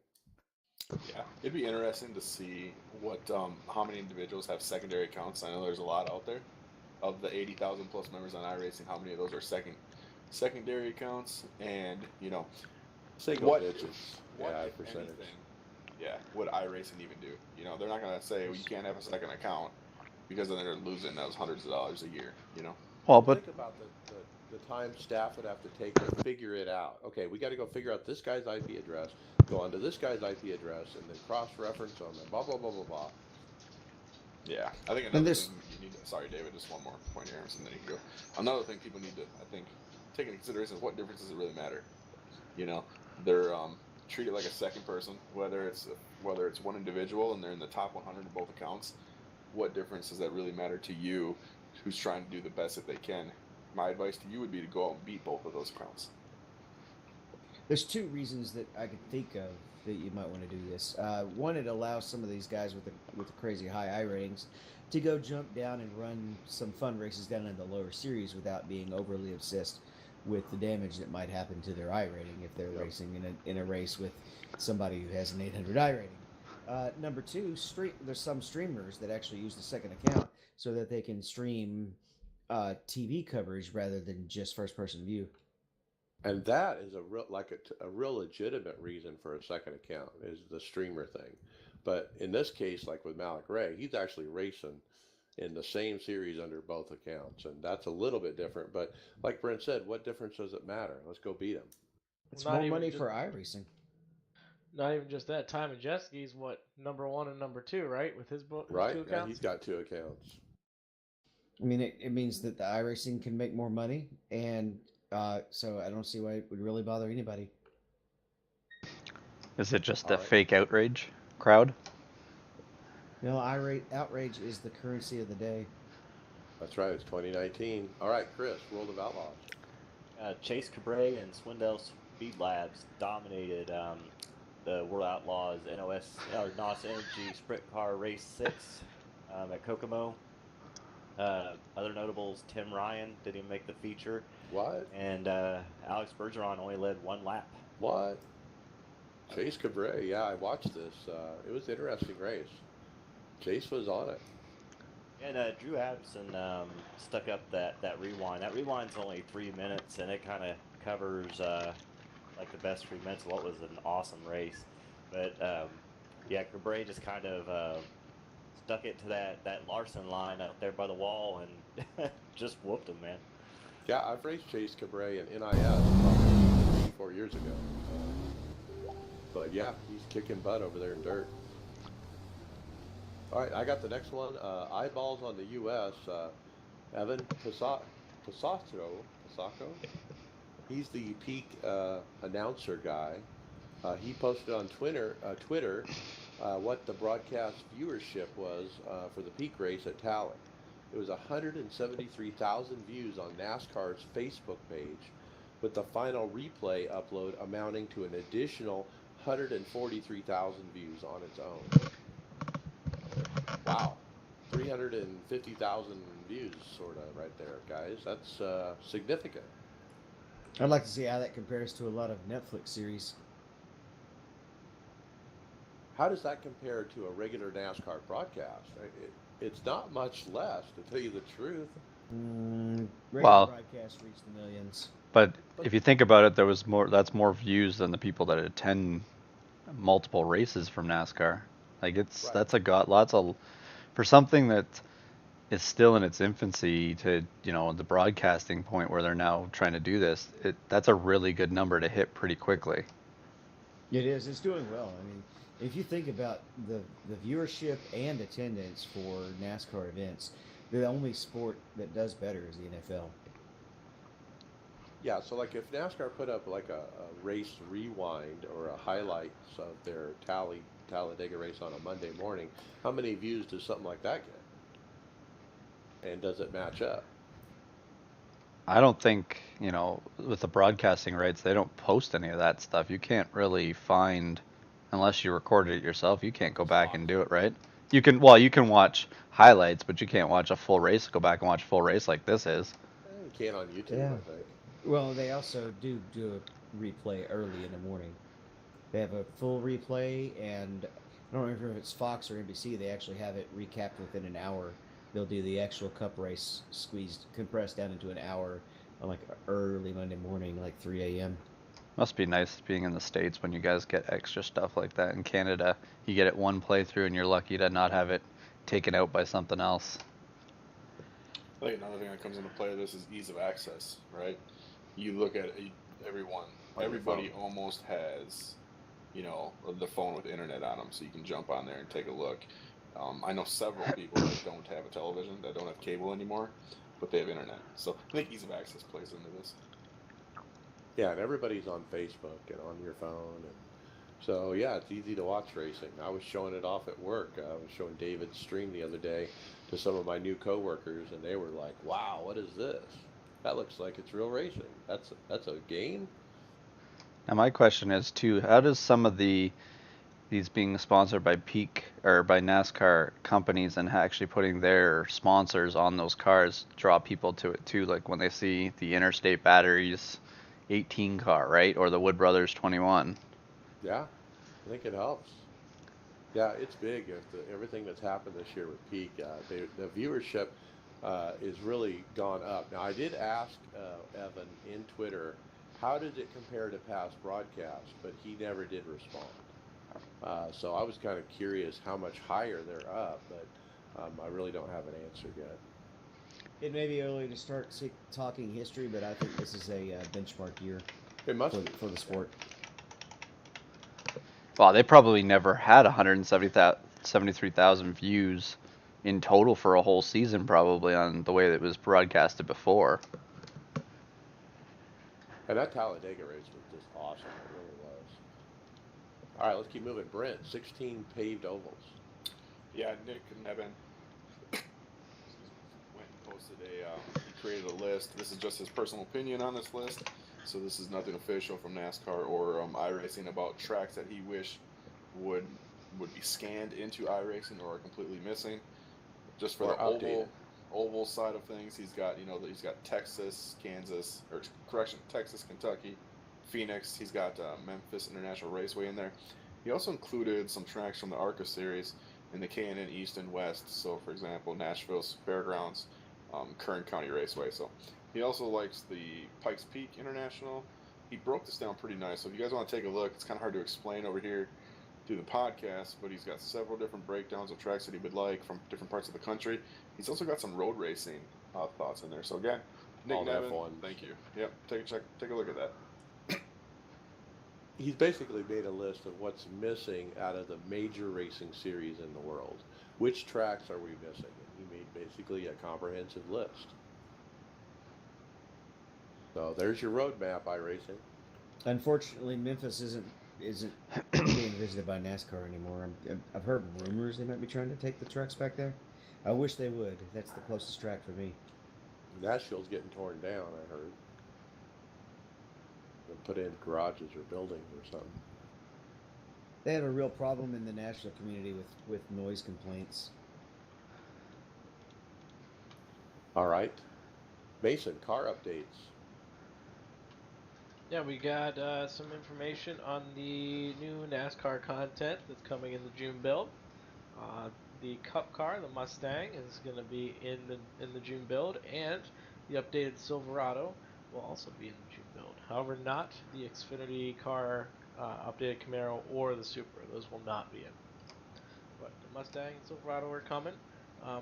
Yeah, it'd be interesting to see what how many individuals have secondary accounts. I know there's a lot out there. Of the 80,000 plus members on iRacing, how many of those are secondary accounts? And Single what digits, what yeah, if percentage. anything, yeah, would iRacing even do? They're not gonna say, well, you can't have a second account because then they're losing those hundreds of dollars a year. Well, Well, but think about the time staff would have to take to figure it out. Okay, we got to go figure out this guy's IP address, go onto this guy's IP address, and then cross-reference them, and blah blah blah blah blah. Yeah, I think And another this, thing you need to, sorry, David, just one more point here, and then you can go. Another thing people need to, I think, take into consideration is what difference does it really matter? They're treated like a second person, whether it's one individual and they're in the top 100 of both accounts. What difference does that really matter to you, who's trying to do the best that they can? My advice to you would be to go out and beat both of those accounts. there's two reasons that I could think of that you might want to do this. One, it allows some of these guys with the crazy high I ratings to go jump down and run some fun races down in the lower series without being overly obsessed with the damage that might happen to their I rating if they're racing in a race with somebody who has an 800 I rating. Number two, there's some streamers that actually use the second account so that they can stream TV coverage rather than just first person view. And that is a real legitimate reason for a second account is the streamer thing. But in this case, like with Malik Ray, he's actually racing in the same series under both accounts, and that's a little bit different. But like Brent said, what difference does it matter? Let's go beat him. It's Not more even money just for iRacing. not even just that. Time and jet skis what number 1 and number 2, right? With his Right? two Yeah, accounts. he's got two accounts. I mean, it means that the iRacing can make more money, and so I don't see why it would really bother anybody. is it just All a right. fake outrage crowd? Outrage is the currency of the day. That's right. It's 2019. All right, Chris, World of Outlaws. Chase Cabre and Swindell Speed Labs dominated the World Outlaws NOS Energy Sprint Car Race 6 at Kokomo. Other notables, Tim Ryan didn't even make the feature, What? and Alex Bergeron only led one lap. What? Chase Cabre. Yeah, I watched this. It was an interesting race. Chase was on it. And Drew Abson stuck up that rewind. That rewind's only 3 minutes, and it kind of covers like the best 3 minutes of what was an awesome race. But yeah, Cabre just kind of stuck it to that Larson line out there by the wall and just whooped him, man. Yeah, I've raced Chase Cabre in NIS probably 3-4 years ago. But yeah, he's kicking butt over there in dirt. All right, I got the next one. Eyeballs on the U.S. Evan Pasacco. He's the peak announcer guy. He posted on Twitter what the broadcast viewership was for the peak race at Talent. It was 173,000 views on NASCAR's Facebook page, with the final replay upload amounting to an additional 143,000 views on its own. Wow. 350,000 views, sort of, right there, guys. That's significant. I'd like to see how that compares to a lot of Netflix series. How does that compare to a regular NASCAR broadcast? It's not much less, to tell you the truth. Radio Well, broadcast reached the millions. but if you think about it, that's more views than the people that attend multiple races from NASCAR. Like Right. that's got lots of for something that is still in its infancy to the broadcasting point where they're now trying to do this. That's a really good number to hit pretty quickly. It is. It's doing well. I mean, if you think about the viewership and attendance for NASCAR events, the only sport that does better is the NFL. Yeah, so like if NASCAR put up like a race rewind or a highlights of their Talladega race on a Monday morning, how many views does something like that get? And does it match up? I don't think, with the broadcasting rights, they don't post any of that stuff. You can't really find, unless you recorded it yourself, you can't go back and do it, right? You can watch highlights, but you can't watch a full race, go back and watch a full race like this is. You can on YouTube, Yeah. I think. Well, they also do a replay early in the morning. They have a full replay, and I don't remember if it's Fox or NBC. They actually have it recapped within an hour. They'll do the actual Cup race compressed down into an hour on like early Monday morning, like 3 a.m. Must be nice being in the States when you guys get extra stuff like that. In Canada, you get it one playthrough and you're lucky to not have it taken out by something else. I think another thing that comes into play of this is ease of access, right? You look at everybody almost has, the phone with internet on them, so you can jump on there and take a look. I know several people that don't have a television, that don't have cable anymore, but they have internet. So I think ease of access plays into this. Yeah, and everybody's on Facebook and on your phone, and so yeah, it's easy to watch racing. I was showing it off at work. I was showing David's stream the other day to some of my new coworkers, and they were like, "Wow, what is this? That looks like it's real racing. That's a game." Now my question is too, how does some of these being sponsored by Peak or by NASCAR companies and actually putting their sponsors on those cars draw people to it too? Like when they see the Interstate Batteries 18 car, right, or the Wood Brothers 21. Yeah, I think it helps. Yeah, it's big. Everything that's happened this year with Peak, the viewership is really gone up. Now, I did ask Evan in Twitter, how did it compare to past broadcasts, but he never did respond. So I was kind of curious how much higher they're up, but I really don't have an answer yet. It may be early to start talking history, but I think this is a benchmark year It must be. for the sport. Well, they probably never had 173,000 views in total for a whole season, probably, on the way that it was broadcasted before. And that Talladega race was just awesome. It really was. All right, let's keep moving. Brent, 16 paved ovals. Yeah, Nick Nevin went and posted he created a list. This is just his personal opinion on this list. So this is nothing official from NASCAR or iRacing about tracks that he wished would be scanned into iRacing or are completely missing. Just for Or the updated. oval side of things, he's got Texas, Kansas, or correction, Texas, Kentucky, Phoenix. He's got Memphis International Raceway in there. He also included some tracks from the ARCA series in the K&N East and West. So, for example, Nashville's Fairgrounds, Kern County Raceway. So he also likes the Pikes Peak International. He broke this down pretty nice. So if you guys want to take a look, it's kind of hard to explain over here through the podcast, but he's got several different breakdowns of tracks that he would like from different parts of the country. He's also got some road racing thoughts in there. So again, Nick Nevin, thank you. Yep, take a look at that. He's basically made a list of what's missing out of the major racing series in the world. Which tracks are we missing? And he made basically a comprehensive list. So there's your roadmap, iRacing. Unfortunately, Memphis isn't being visited by NASCAR anymore. I've heard rumors they might be trying to take the trucks back there. I wish they would. That's the closest track for me. Nashville's getting torn down, I heard. And put in garages or buildings or something. They have a real problem in the Nashville community with noise complaints. All right. Mason, car updates. Yeah, we got some information on the new NASCAR content that's coming in the June build. the Cup car, the Mustang, is going to be in the June build, and the updated Silverado will also be in the June build. However, not the Xfinity car, updated Camaro, or the Supra. Those will not be in. But the Mustang and Silverado are coming.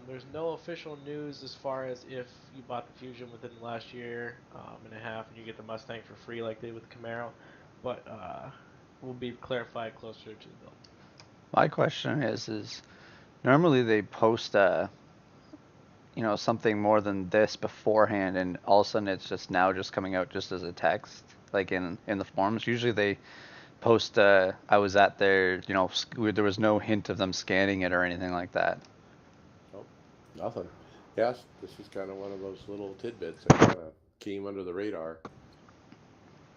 There's no official news as far as if you bought the Fusion within the last year and a half and you get the Mustang for free like they did with the Camaro, but will be clarified closer to the build. My question is normally they post something more than this beforehand, and all of a sudden it's just now just coming out just as a text, like in the forums. Usually they post I was at there, there was no hint of them scanning it or anything like that. Nope, nothing. Yes, this is kind of one of those little tidbits that kind of came under the radar.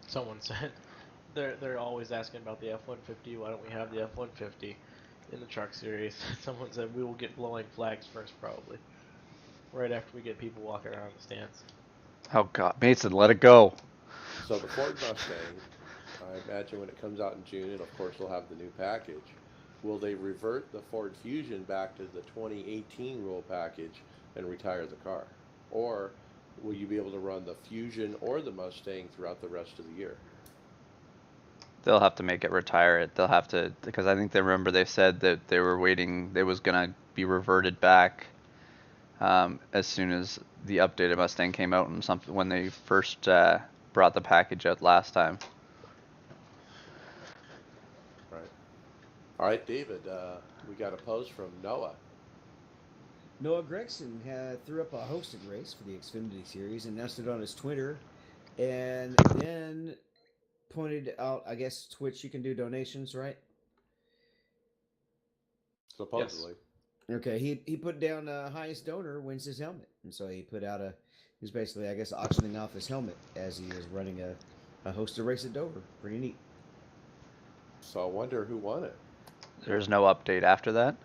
Someone said they're always asking about the F-150. Why don't we have the F-150 in the truck series? Someone said we will get blowing flags first, probably right after we get people walking around the stands. Oh God, Mason, let it go. So the Ford Mustang, I imagine when it comes out in June, and of course they'll have the new package. Will they revert the Ford Fusion back to the 2018 rule package and retire the car? Or will you be able to run the Fusion or the Mustang throughout the rest of the year? They'll have to make it retire it. They'll have to, because I think they said that they were waiting. It was gonna be reverted back as soon as the updated Mustang came out and something when they first brought the package out last time. Right. All right, David. We got a post from Noah. Noah Gregson threw up a hosted race for the Xfinity Series, announced it on his Twitter, and then pointed out, I guess, Twitch, you can do donations, right? Supposedly. Yes. Okay, he put down highest donor wins his helmet, and so he put out he's basically, I guess, auctioning off his helmet as he was running a hosted race at Dover. Pretty neat. So I wonder who won it. There's no update after that.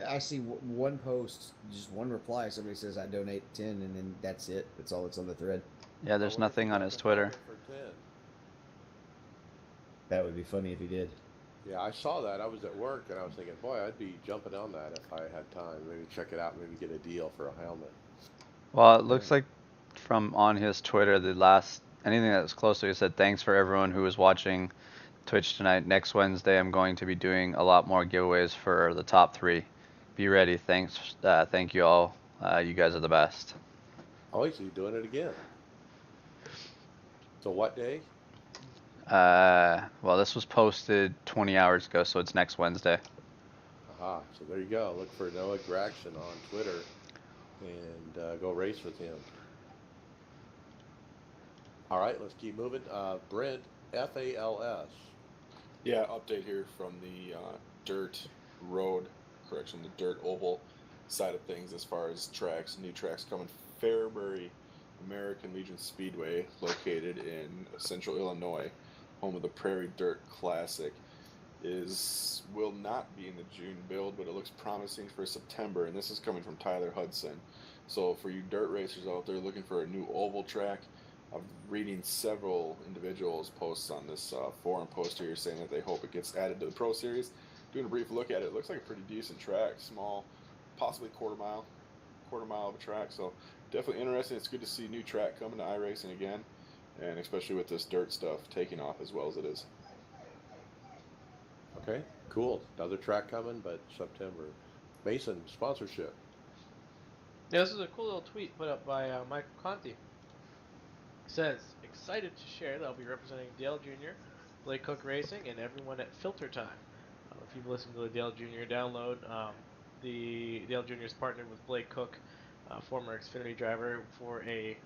I see one post, just one reply. Somebody says I donate 10, and then that's it. That's all that's on the thread. Yeah, there's nothing on his Twitter. For 10. That would be funny if he did. Yeah, I saw that. I was at work and I was thinking, boy, I'd be jumping on that if I had time. Maybe check it out, maybe get a deal for a helmet. Well, it looks like from on his Twitter, anything that was close to it said, thanks for everyone who was watching Twitch tonight. Next Wednesday, I'm going to be doing a lot more giveaways for the top 3. Be ready. Thanks. Thank you all. You guys are the best. Oh, he's doing it again. So what day? Well, this was posted 20 hours ago, so it's next Wednesday. Aha, so there you go. Look for Noah Gregson on Twitter and go race with him. All right, let's keep moving. Brent, FALS. Yeah, update here from the dirt oval side of things as far as tracks. New tracks coming. Fairbury American Legion Speedway, located in central Illinois, home of the Prairie Dirt Classic, will not be in the June build, but it looks promising for September, and this is coming from Tyler Hudson. So for you dirt racers out there looking for a new oval track, I'm reading several individuals' posts on this forum post here saying that they hope it gets added to the Pro Series. Doing a brief look at it, it looks like a pretty decent track, small, possibly quarter mile of a track. So definitely interesting. It's good to see new track coming to iRacing again, and especially with this dirt stuff taking off as well as it is. Okay, cool. Another track coming, but September. Mason, sponsorship. Yeah, this is a cool little tweet put up by Michael Conti. It says, excited to share that I'll be representing Dale Jr., Blake Cook Racing, and everyone at Filter Time. If you've listened to the Dale Jr. download, the Dale Jr. is partnered with Blake Cook, former Xfinity driver, for a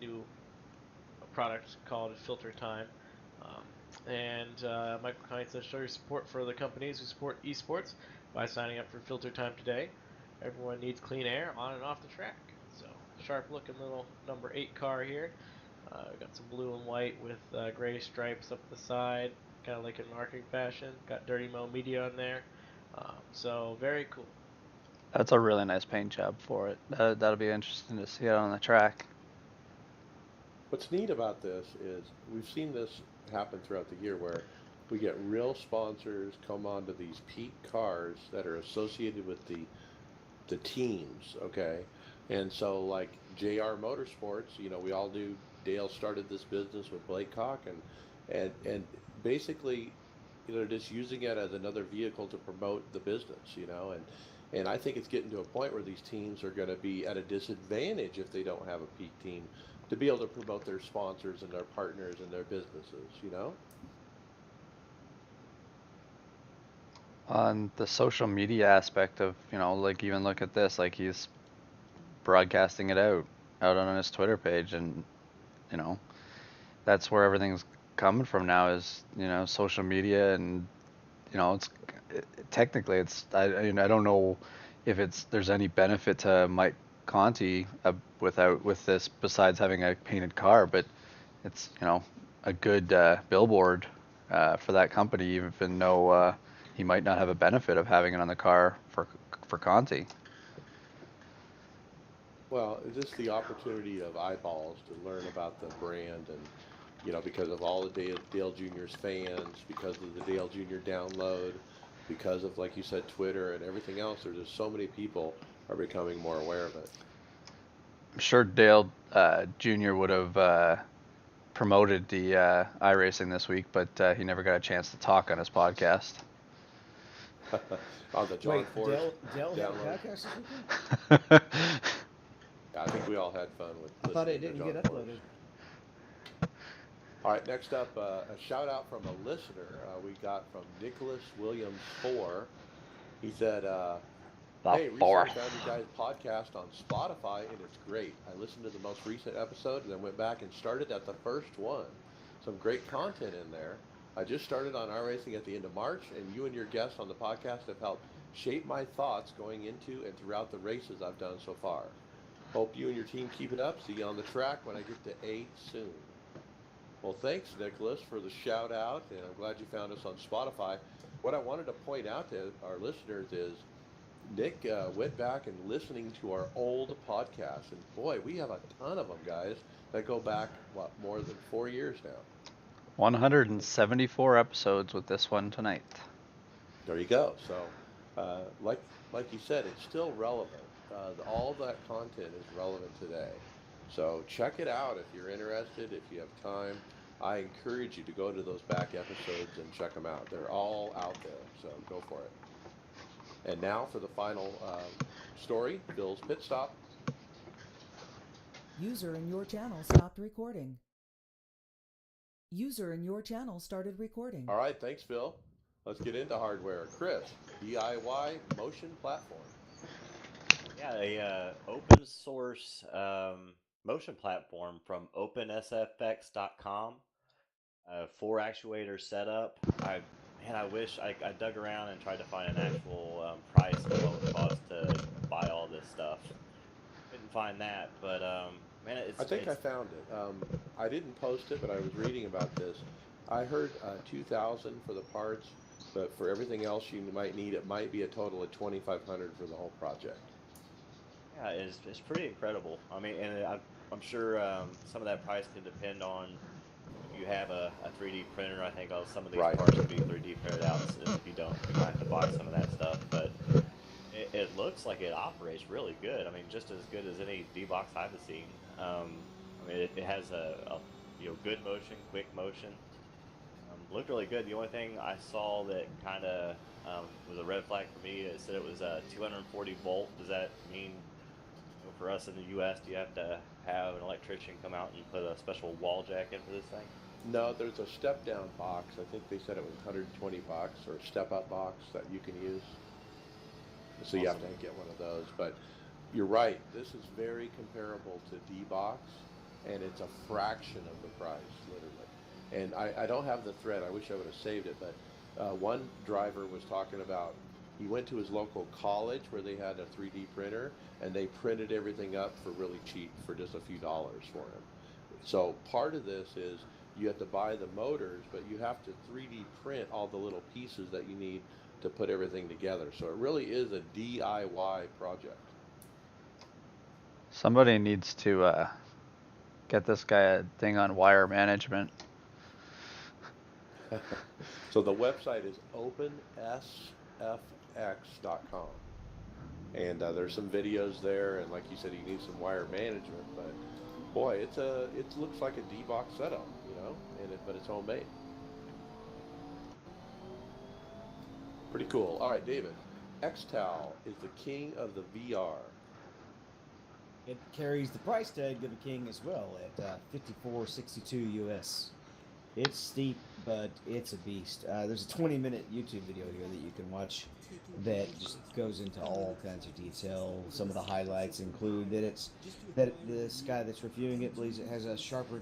new product called Filter Time. Michael Conti says, show your support for the companies who support esports by signing up for Filter Time today. Everyone needs clean air on and off the track. So, sharp looking little number 8 car here. Got some blue and white with gray stripes up the side, kind of like in marking fashion. Got Dirty Mo Media on there. So, very cool. That's a really nice paint job for it. That'll be interesting to see it on the track. What's neat about this is we've seen this happen throughout the year where we get real sponsors come onto these peak cars that are associated with the teams, okay? And so like JR Motorsports, we all knew Dale started this business with Blake Cock and basically, just using it as another vehicle to promote the business, and I think it's getting to a point where these teams are going to be at a disadvantage if they don't have a peak team to be able to promote their sponsors and their partners and their businesses. On the social media aspect of, like even look at this, like he's broadcasting it out on his Twitter page, and you know that's where everything's coming from now is social media, and it's technically I don't know if there's any benefit to Mike Conti with this besides having a painted car, but it's a good billboard for that company, even though he might not have a benefit of having it on the car for Conti. Well, just the opportunity of eyeballs to learn about the brand and, because of all the Dale Jr.'s fans, because of the Dale Jr. download, because of, like you said, Twitter and everything else, there's just so many people are becoming more aware of it. I'm sure Dale Jr. would have promoted the iRacing this week, but he never got a chance to talk on his podcast. On the John Wait, Force Dell had a download. podcast this weekend? Yeah, I think we all had fun with I thought it listening to didn't John get Force. uploaded. All right, next up, a shout out from a listener we got from Nicholas Williams 4. He said, hey, recently found you guys' podcast on Spotify, and it's great. I listened to the most recent episode and then went back and started at the first one. Some great content in there. I just started on iRacing at the end of March, and you and your guests on the podcast have helped shape my thoughts going into and throughout the races I've done so far. Hope you and your team keep it up. See you on the track when I get to 8 soon. Well, thanks, Nicholas, for the shout out, and I'm glad you found us on Spotify. What I wanted to point out to our listeners is Nick went back and listening to our old podcasts, and boy, we have a ton of them, guys, that go back, more than 4 years now. 174 episodes with this one tonight. There you go. So, like you said, it's still relevant. All that content is relevant today. So check it out if you're interested. If you have time, I encourage you to go to those back episodes and check them out. They're all out there. So go for it. And now for the final story, Bill's pit stop. User in your channel stopped recording. User in your channel started recording. All right, thanks, Bill. Let's get into hardware. Chris, DIY motion platform. Yeah, a open source motion platform from OpenSFX.com. 4 actuator setup. I wish I dug around and tried to find an actual price of what it would cost to buy all this stuff. Couldn't find that, but man, I think I found it. I didn't post it, but I was reading about this. I heard 2,000 for the parts, but for everything else you might need, it might be a total of 2,500 for the whole project. Yeah, it's pretty incredible. I mean, and I'm sure some of that price can depend on if you have a 3D printer. I think some of these parts will be 3D printed out. So if you don't, you might have to buy some of that stuff. But it looks like it operates really good. I mean, just as good as any D-Box I've seen. I mean, it has a good motion, quick motion. Looked really good. The only thing I saw that kind of was a red flag for me, it said it was 240 volt. Does that mean for us in the U.S., do you have to have an electrician come out and put a special wall jack in for this thing? No, there's a step-down box. I think they said it was 120 bucks, or a step-up box that you can use. So you have to get one of those. But you're right. This is very comparable to D-Box, and it's a fraction of the price, literally. And I don't have the thread. I wish I would have saved it. But one driver was talking about he went to his local college where they had a 3D printer, and they printed everything up for really cheap for just a few dollars for him. So part of this is you have to buy the motors, but you have to 3D print all the little pieces that you need to put everything together. So it really is a DIY project. Somebody needs to get this guy a thing on wire management. So the website is opensfx.com. And there's some videos there, and like you said, you need some wire management, but boy, it looks like a D-box setup, but it's homemade. Pretty cool. All right, David. Xtal is the king of the VR. It carries the price tag of a king as well at 54.62 US. It's steep, but it's a beast. There's a 20-minute YouTube video here that you can watch that just goes into all kinds of detail. Some of the highlights include that this guy that's reviewing it believes it has a sharper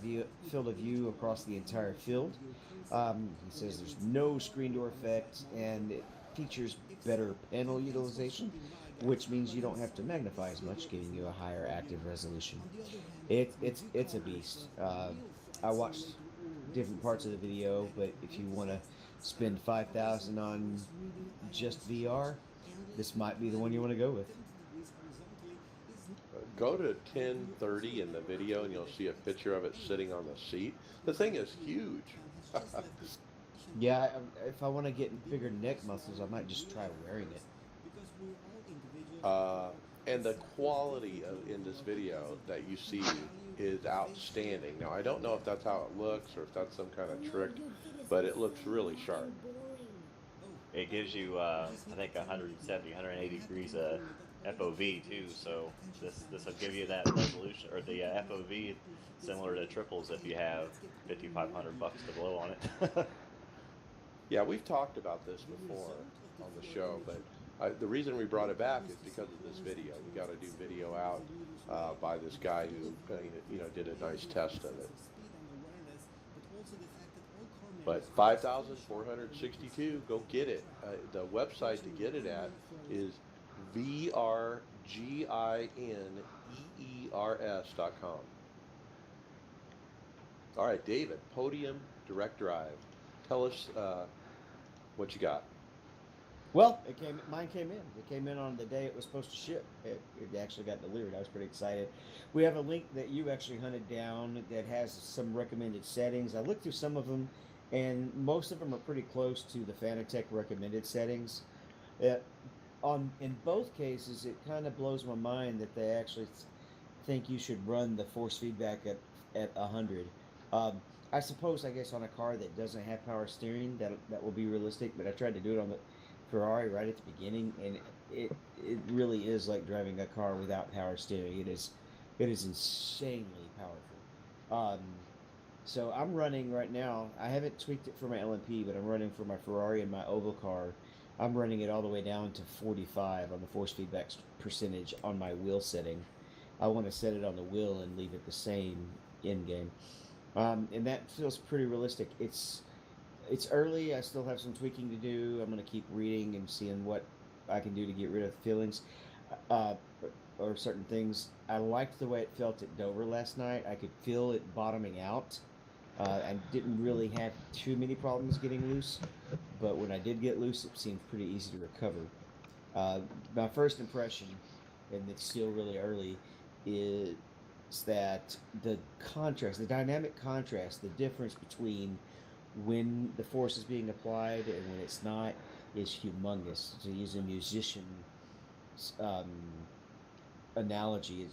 field of view across the entire field. He says there's no screen door effect and it features better panel utilization, which means you don't have to magnify as much, giving you a higher active resolution. It's a beast. I watched different parts of the video, but if you want to spend 5,000 on just VR, this might be the one you want to go with. Go to 1030 in the video, and you'll see a picture of it sitting on the seat. The thing is huge. Yeah, if I want to get bigger neck muscles, I might just try wearing it. And the quality in this video that you see is outstanding. Now, I don't know if that's how it looks or if that's some kind of trick, but it looks really sharp. It gives you, I think, 170, 180 degrees of FOV too. So this will give you that resolution, or the FOV similar to triples if you have $5,500 to blow on it. Yeah, we've talked about this before on the show, but the reason we brought it back is because of this video. We got to do video out by this guy who did a nice test of it. But 5,462, go get it. The website to get it at is vrgineers.com. All right, David, Podium Direct Drive. Tell us what you got. Well, mine came in. It came in on the day it was supposed to ship. It actually got delivered. I was pretty excited. We have a link that you actually hunted down that has some recommended settings. I looked through some of them, and most of them are pretty close to the Fanatec recommended settings. In both cases, it kind of blows my mind that they actually think you should run the force feedback at 100. I guess on a car that doesn't have power steering, that will be realistic. But I tried to do it on the Ferrari right at the beginning, and it really is like driving a car without power steering. It is insanely powerful. So I'm running right now. I haven't tweaked it for my LMP, but I'm running for my Ferrari and my oval car. I'm running it all the way down to 45 on the force feedback percentage on my wheel setting. I want to set it on the wheel and leave it the same in game. And that feels pretty realistic. It's early. I still have some tweaking to do. I'm going to keep reading and seeing what I can do to get rid of feelings or certain things. I liked the way it felt at Dover last night. I could feel it bottoming out. I didn't really have too many problems getting loose, but when I did get loose, it seemed pretty easy to recover. My first impression, and it's still really early, is that the contrast, the dynamic contrast, the difference between when the force is being applied and when it's not is humongous. To use a musician analogy,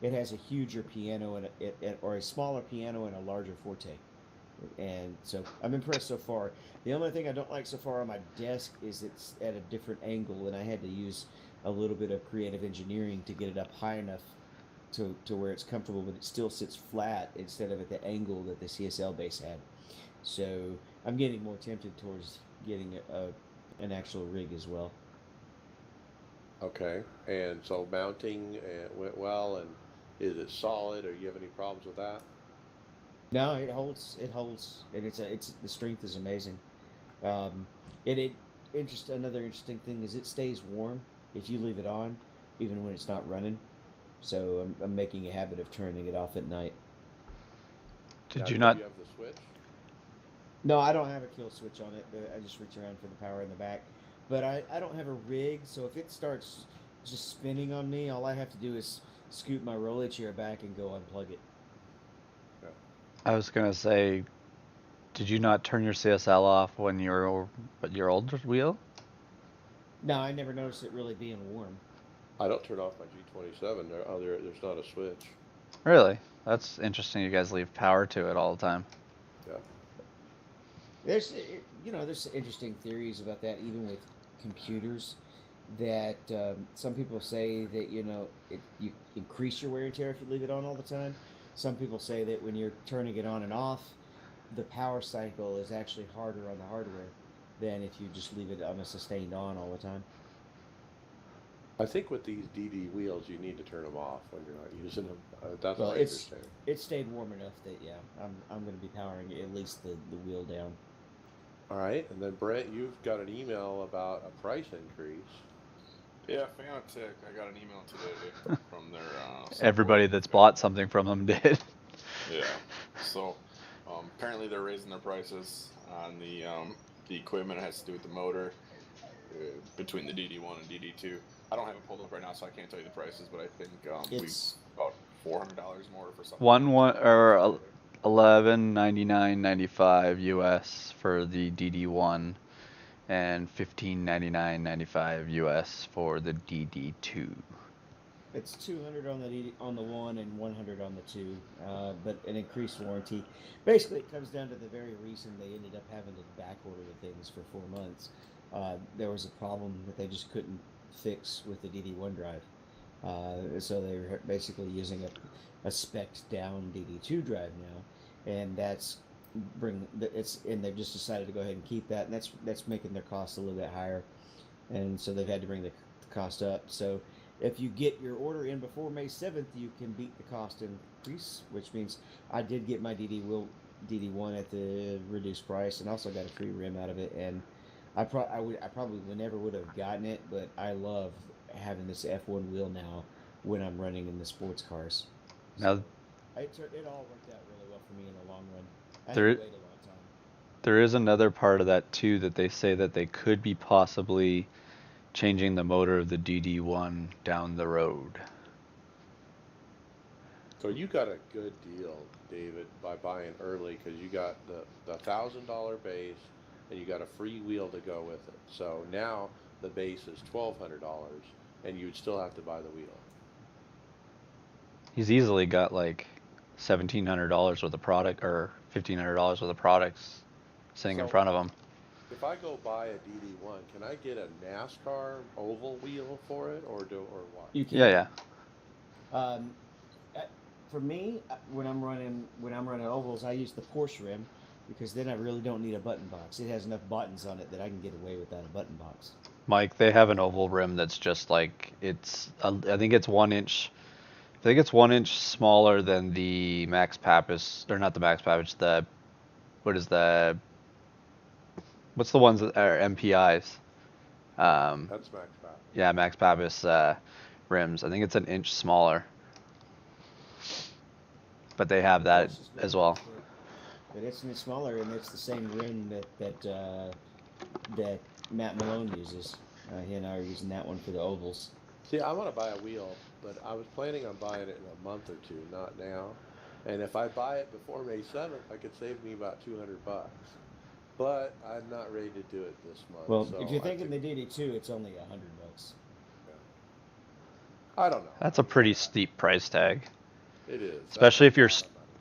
it has a huger piano or a smaller piano and a larger forte. And so I'm impressed so far. The only thing I don't like so far on my desk is it's at a different angle, and I had to use a little bit of creative engineering to get it up high enough to where it's comfortable, but it still sits flat instead of at the angle that the CSL base had. So I'm getting more tempted towards getting an actual rig as well. Okay, and so mounting went well, and is it solid, or you have any problems with that? No, it holds, and it's the strength is amazing. Another interesting thing is it stays warm if you leave it on, even when it's not running. So I'm making a habit of turning it off at night. Did Now, you do not? you have the switch? No, I don't have a kill switch on it. I just reach around for the power in the back. But I don't have a rig, so if it starts just spinning on me, all I have to do is scoot my rolly chair back and go unplug it. I was gonna say, Did you not turn your CSL off when your old wheel? No, I never noticed it really being warm. I don't turn off my G27. There's not a switch. Really? That's interesting. You guys leave power to it all the time. Yeah. There's interesting theories about that, even with computers. That some people say that you increase your wear and tear if you leave it on all the time. Some people say that when you're turning it on and off, the power cycle is actually harder on the hardware than if you just leave it on a sustained on all the time. I think with these DD wheels, you need to turn them off when you're not using them. That's Well, my understanding. it stayed warm enough that I'm going to be powering at least the wheel down. All right, and then Brent, you've got an email about a price increase. Yeah, Fanatec. I got an email today from their. Everybody that's bought something from them did. Yeah. So apparently they're raising their prices on the equipment. It has to do with the motor between the DD1 and DD2. I don't have it pulled up right now, so I can't tell you the prices, but I think It's about $400 more for something. One or 11.99.95 US for the DD1, and 15.99.95 US for the DD2. It's 200 on the one and 100 on the two, but an increased warranty. Basically, it comes down to the very reason they ended up having to back order the things for 4 months. There was a problem that they just couldn't fix with the DD1 drive, so they were basically using a spec'd down DD2 drive now, and they've just decided to go ahead and keep that, and that's making their costs a little bit higher, and so they've had to bring the cost up. So if you get your order in before May 7th, you can beat the cost increase, which means I did get my DD1 at the reduced price, and also got a free rim out of it. And I probably never would have gotten it, but I love having this F1 wheel now when I'm running in the sports cars. Now, It all worked out really well for me in the long run. I There- had to wait a long time. there is another part of that too, that they say that they could be possibly changing the motor of the DD1 down the road. So you got a good deal, David, by buying early, because you got the $1,000 base and you got a free wheel to go with it. So now the base is $1,200, and you'd still have to buy the wheel. He's easily got like $1,700 worth of product, or $1,500 worth of products sitting in So front of him. if I go buy a DD1, can I get a NASCAR oval wheel for it, or what? You can. Yeah. For me, when I'm running ovals, I use the Porsche rim because then I really don't need a button box. It has enough buttons on it that I can get away without a button box. Mike, they have an oval rim that's just like, I think it's 1 inch. I think it's 1 inch smaller than the Max Papis, or not the Max Papis. What's the ones that are MPIs? That's Max Papis. Yeah, Max Papis rims. I think it's 1 inch smaller, but they have that as well. But it's smaller, and it's the same rim that Matt Malone uses. He and I are using that one for the ovals. See, I want to buy a wheel, but I was planning on buying it in a month or two, not now. And if I buy it before May 7th, I could save me about $200. But I'm not ready to do it this month. Well, so if you're thinking the DD2, it's only $100. I don't know. That's a pretty steep price tag. It is. Especially if you're,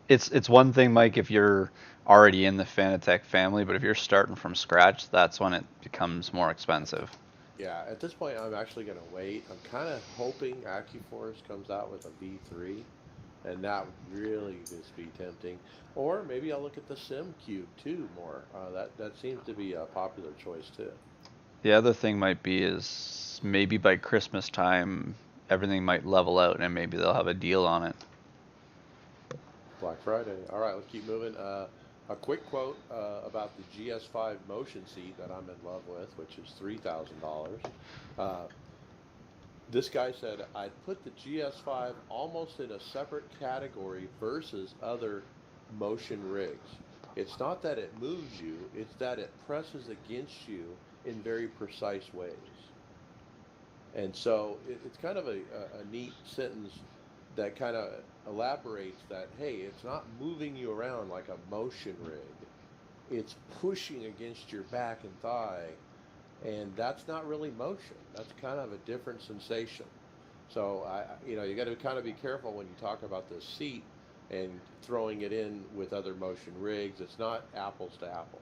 it's one thing, Mike, if you're already in the Fanatec family, but if you're starting from scratch, that's when it becomes more expensive. Yeah, at this point, I'm actually going to wait. I'm kind of hoping AccuForce comes out with a V3, and that would really just be tempting. Or maybe I'll look at the Sim Cube too more. That seems to be a popular choice too. The other thing might be is maybe by Christmas time, everything might level out, and maybe they'll have a deal on it. Black Friday. All right, let's keep moving. A quick quote about the GS5 motion seat that I'm in love with, which is $3,000. This guy said, I'd put the GS5 almost in a separate category versus other motion rigs. It's not that it moves you, it's that it presses against you in very precise ways. And so it's kind of a neat sentence that kind of elaborates that, hey, it's not moving you around like a motion rig. it's pushing against your back and thigh, and that's not really motion. That's kind of a different sensation. So you got to kind of be careful when you talk about the seat and throwing it in with other motion rigs. It's not apples to apples.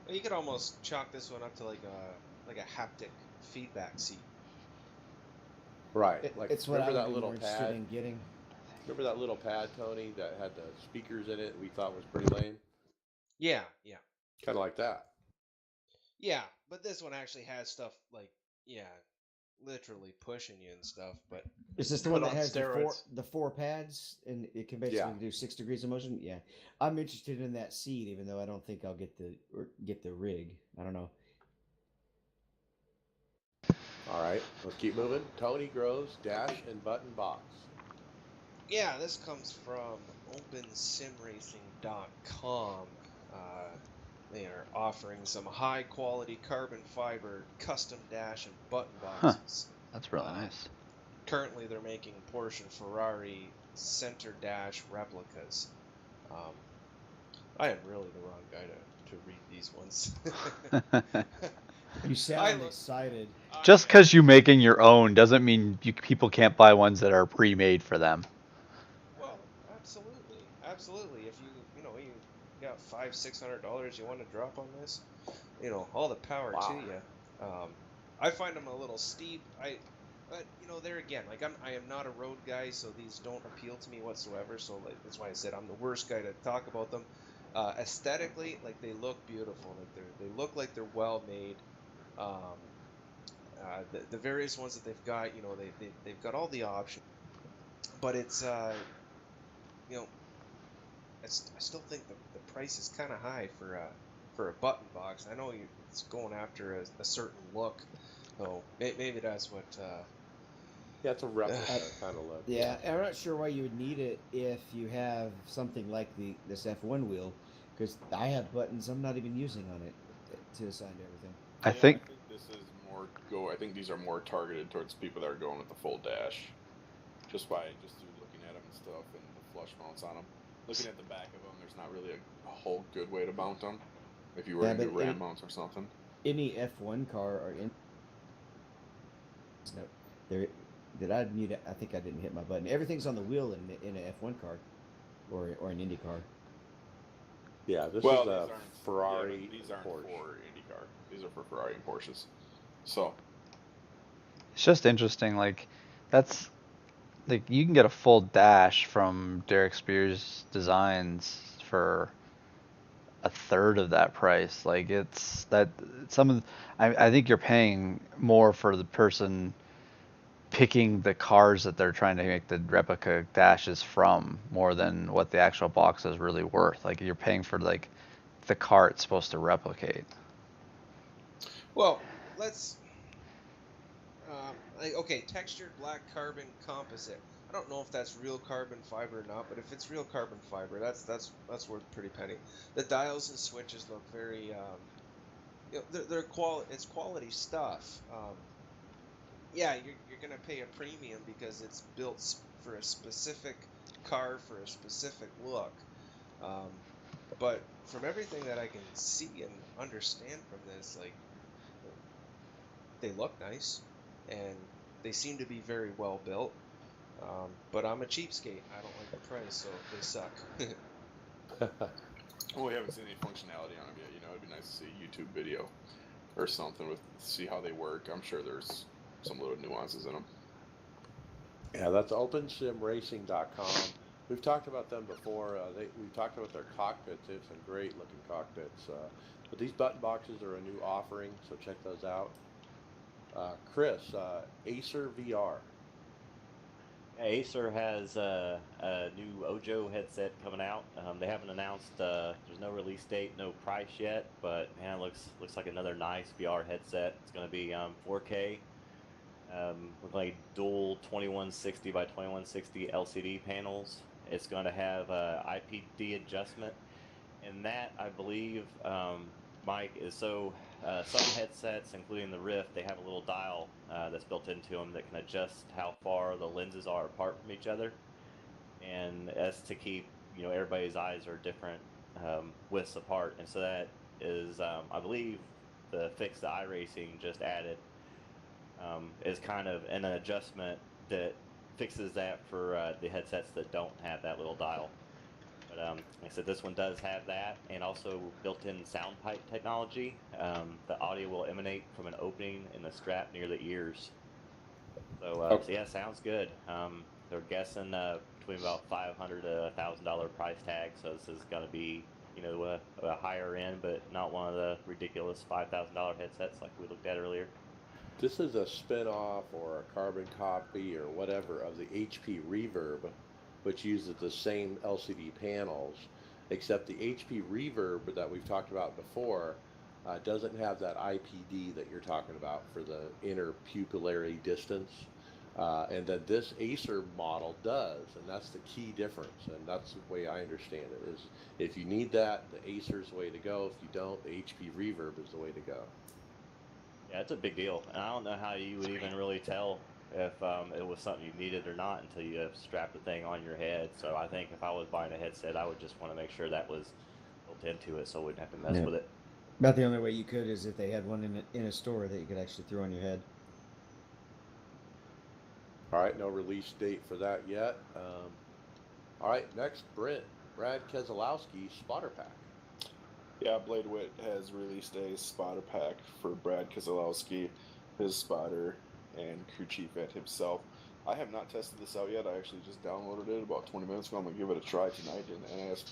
You could almost chalk this one up to like a haptic feedback seat. Right. Like, It's what I remember would that be little more interested pad? in getting. Remember that little pad, Tony, that had the speakers in it we thought was pretty lame? Yeah, yeah, Kind of like that. yeah. But this one actually has stuff like, yeah, literally pushing you and stuff. But Is this the But one that on has steroids. the four pads and it can Yeah. basically do 6 degrees of motion? Yeah, I'm interested in that seat, even though I don't think I'll get the rig. I don't know. All right. Let's keep moving. Tony Groves Dash and Button Box. yeah, this comes from OpenSimRacing.com. They are offering some high quality carbon fiber custom dash and button boxes. That's really nice. Currently, they're making Porsche and Ferrari center dash replicas. I am really the wrong guy to read these ones. You sound excited. Just because you're making your own doesn't mean people can't buy ones that are pre-made for them. Well, absolutely, absolutely. If you got $500-600 you want to drop on this, all the power to you. I find them a little steep. But there again, like I am not a road guy, so these don't appeal to me whatsoever. So like that's why I said I'm the worst guy to talk about them. Aesthetically, like they look beautiful. Like they look like they're well made. The various ones that they've got, they've got all the options, but it's I still think the price is kind of high for a button box. I know it's going after a certain look, so maybe that's what. Yeah, it's a replica kind of look. Yeah, I'm not sure why you would need it if you have something like this F1 wheel, because I have buttons I'm not even using on it to assign to everything. I think this is more I think these are more targeted towards people that are going with the full dash, just through looking at them and stuff and the flush mounts on them. Looking at the back of them, there's not really a whole good way to mount them. If you were to do ram mounts or something. Any F1 car or there. Did I mute it? I think I didn't hit my button. Everything's on the wheel in an F1 car or an Indy car. Yeah, this is a Ferrari. Yeah, these aren't Porsche. for IndyCar. These are for Ferrari and Porsches. So it's just interesting. Like that's like you can get a full dash from Derek Spears Designs for a third of that price. Like it's that I think you're paying more for the person picking the cars that they're trying to make the replica dashes from more than what the actual box is really worth. Like you're paying for like the car it's supposed to replicate. Well, let's. Okay, textured black carbon composite. I don't know if that's real carbon fiber or not, but if it's real carbon fiber, that's worth a pretty penny. The dials and switches look very, they're it's quality stuff. Yeah, you're gonna pay a premium because it's built for a specific car for a specific look. But from everything that I can see and understand from this, like they look nice and they seem to be very well built. But I'm a cheapskate. I don't like the price, so they suck. Well, we haven't seen any functionality on them yet. It'd be nice to see a YouTube video or something see how they work. I'm sure there's some little nuances in them. Yeah, that's OpenSimRacing.com. We've talked about them before. We've talked about their cockpits. They have some great looking cockpits. But these button boxes are a new offering, so check those out. Chris, Acer VR. Acer has a new Ojo headset coming out. They haven't announced. There's no release date, no price yet, but man, it looks like another nice VR headset. It's going to be 4K. With like dual 2160 by 2160 LCD panels. It's going to have IPD adjustment, and that I believe, Mike, is so. Some headsets, including the Rift, they have a little dial that's built into them that can adjust how far the lenses are apart from each other, and that's to keep everybody's eyes are different widths apart, and so that is, I believe, the fix that iRacing just added is kind of an adjustment that fixes that for the headsets that don't have that little dial. But like I said, this one does have that, and also built-in sound pipe technology. The audio will emanate from an opening in the strap near the ears. So yeah, sounds good. They're guessing between about $500 to $1,000 price tag. So this is going to be, a higher end, but not one of the ridiculous $5,000 headsets like we looked at earlier. This is a spin-off or a carbon copy or whatever of the HP Reverb, which uses the same LCD panels, except the HP Reverb that we've talked about before doesn't have that IPD that you're talking about for the inner pupillary distance. And then this Acer model does, and that's the key difference, and that's the way I understand it, is if you need that, the Acer's the way to go. If you don't, the HP Reverb is the way to go. Yeah, it's a big deal, and I don't know how you would even really tell if it was something you needed or not until you strap the thing on your head. So I think if I was buying a headset, I would just want to make sure that was built into it, so I wouldn't have to mess with it. About the only way you could is if they had one in a store that you could actually throw on your head. All right, no release date for that yet. All right, next, Brad Keselowski spotter pack. Yeah, Blade Wit has released a spotter pack for Brad Keselowski, his spotter, and crew chief at himself. I have not tested this out yet. I actually just downloaded it about 20 minutes ago. I'm going to give it a try tonight in NAS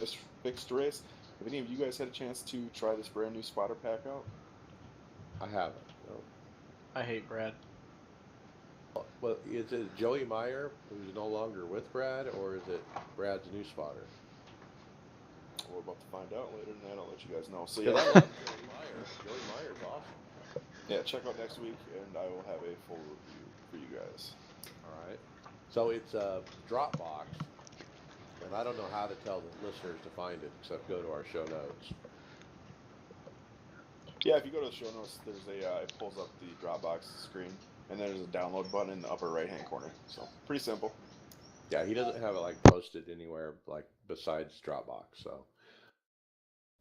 Fixed Race. Have any of you guys had a chance to try this brand new spotter pack out? I haven't. No. I hate Brad. Well, is it Joey Meyer, who's no longer with Brad, or is it Brad's new spotter? We're about to find out later tonight. I'll let you guys know. So Yeah, yeah, I love Joey Meyer. Joey Meyer's awesome. yeah, check out next week, and I will have a full review for you guys. All right. So it's a Dropbox, and I don't know how to tell the listeners to find it except go to our show notes. Yeah, if you go to the show notes, there's it pulls up the Dropbox screen, and there's a download button in the upper right-hand corner. So pretty simple. Yeah, he doesn't have it like posted anywhere like besides Dropbox. So,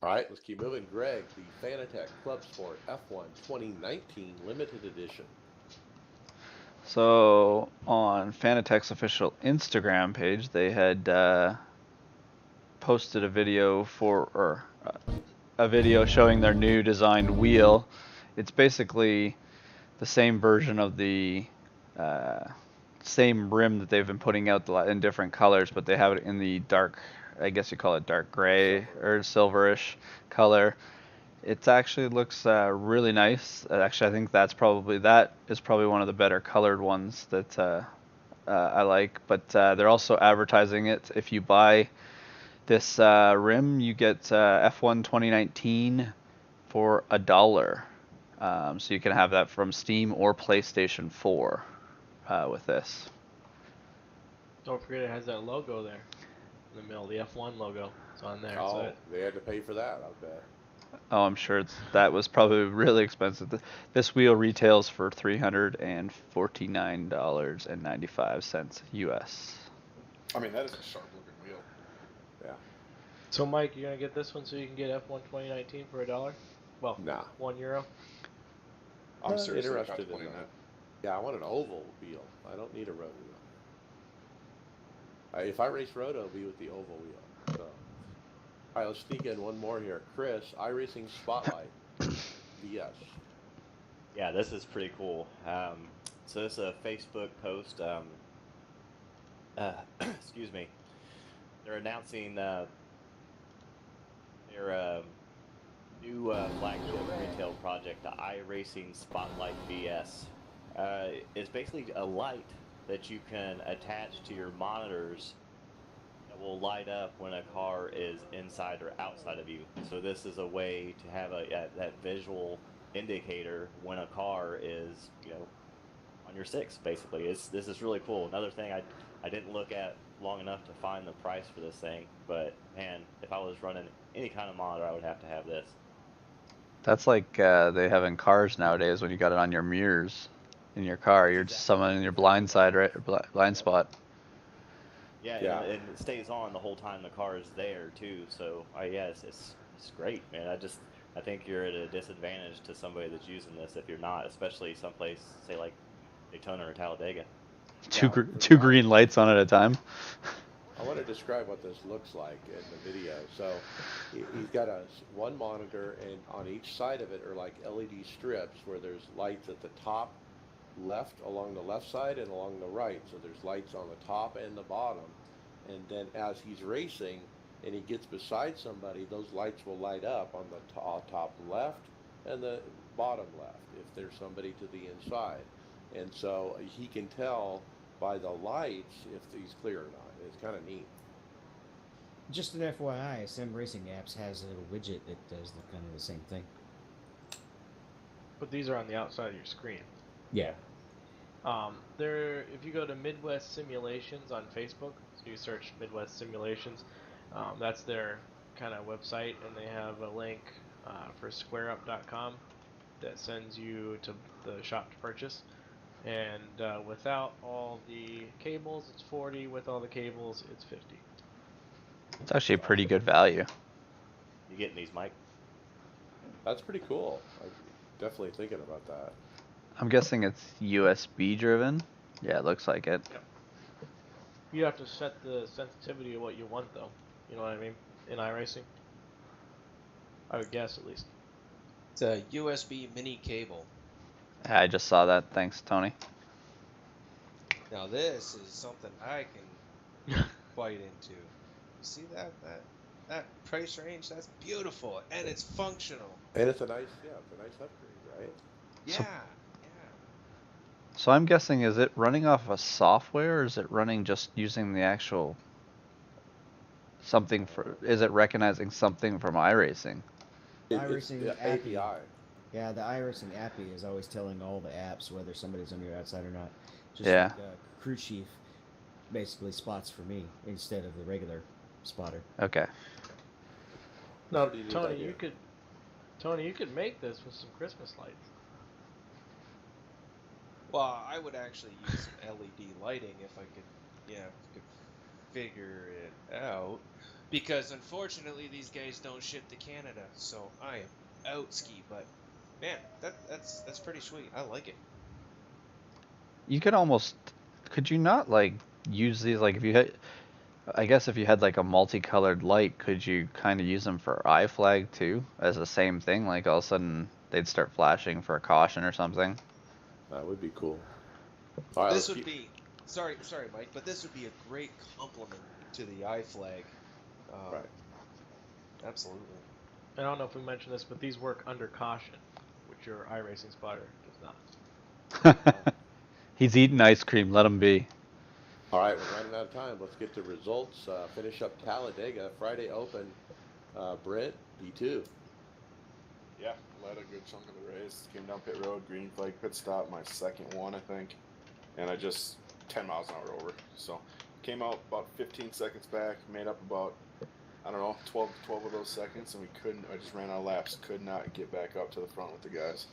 all right, let's keep moving. Greg, the Fanatec Club Sport F1 2019 Limited Edition. So on Fanatec's official Instagram page, they had posted a video a video showing their new designed wheel. It's basically the same version of the same rim that they've been putting out in different colors, but they have it in the dark, I guess you call it dark gray or silverish color. It actually looks really nice. Actually, I think that is probably one of the better colored ones that I like. But they're also advertising it. If you buy this rim, you get F1 2019 for $1. So you can have that from Steam or PlayStation 4 with this. Don't forget it has that logo there in the middle, the F1 logo. It's on there. Oh, So they had to pay for that, I bet. Oh, I'm sure that was probably really expensive. This wheel retails for $349.95 US. I mean, that is a sharp-looking wheel. Yeah. So Mike, you're gonna get this one so you can get F1 2019 for $1? Well, Nah. €1. I'm seriously interested in contemplating that. that. Yeah, I want an oval wheel. I don't need a road wheel. If I race roto, it'll be with the oval wheel. So. All right, let's sneak in one more here. Chris, iRacing Spotlight VS. Yeah, this is pretty cool. So this is a Facebook post. Excuse me. They're announcing their new flagship retail project, the iRacing Spotlight VS. It's basically a light that you can attach to your monitors that will light up when a car is inside or outside of you. So this is a way to have that visual indicator when a car is, on your six, basically. This is really cool. Another thing I didn't look at long enough to find the price for this thing, but man, if I was running any kind of monitor, I would have to have this. That's like they have in cars nowadays when you got it on your mirrors in your car. You're just summoning your blind side, right? Blind spot. Yeah, Yeah. and it stays on the whole time the car is there too. So yeah, it's great, man. I think you're at a disadvantage to somebody that's using this if you're not, especially someplace say like Daytona or Talladega. Two Now, for the two green lights on at a time. I want to describe what this looks like in the video. So he's got one monitor, and on each side of it are like LED strips where there's lights at the top left, along the left side, and along the right. So there's lights on the top and the bottom. And then as he's racing and he gets beside somebody, those lights will light up on the top left and the bottom left if there's somebody to the inside. And so he can tell by the lights if he's clear or not. It's kind of neat. Just an FYI, Sim Racing Apps has a little widget that does kind of the same thing. But these are on the outside of your screen. Yeah. If you go to Midwest Simulations on Facebook, so you search Midwest Simulations, that's their kind of website, and they have a link for SquareUp.com that sends you to the shop to purchase. And without all the cables, it's 40. With all the cables, it's 50. It's actually a pretty good value. You getting these, Mike? That's pretty cool. I'm definitely thinking about that. I'm guessing it's USB driven. Yeah, it looks like it. Yep. You have to set the sensitivity of what you want, though. You know what I mean? In iRacing, I would guess at least. It's a USB mini cable. I just saw that. Thanks, Tony. Now this is something I can bite into. You see that price range? That's beautiful, and it's functional. And it's a nice upgrade, right? Yeah. So I'm guessing, is it running off of software, or is it running just using the actual something for? Is it recognizing something from iRacing? iRacing the API. API. Yeah, the iRacing API is always telling all the apps whether somebody's on your outside or not. Just Yeah. like Crew Chief basically spots for me instead of the regular spotter. Okay. No, Pretty neat Tony, idea. you could make this with some Christmas lights. Well, I would actually use some LED lighting if I could figure it out. Because unfortunately, these guys don't ship to Canada, so I am out ski. But man, that's pretty sweet. I like it. You could you not like use these, like if you had, I guess if you had like a multicolored light, could you kind of use them for iFlag too, as the same thing? Like all of a sudden they'd start flashing for a caution or something. That would be cool. All right, This would be sorry, Mike, but this would be a great complement to the iFlag. Right. Absolutely. I don't know if we mentioned this, but these work under caution, which your iRacing spotter does not. He's eating ice cream. Let him be. All right, we're running out of time. Let's get to results. Finish up Talladega Friday Open. Brent P2. Yeah, led a good chunk of the race. Came down pit road, green flag pit stop, my second one, I think. And I just 10 miles an hour over. So came out about 15 seconds back, made up about, I don't know, 12 of those seconds, and I just ran out of laps. Could not get back up to the front with the guys.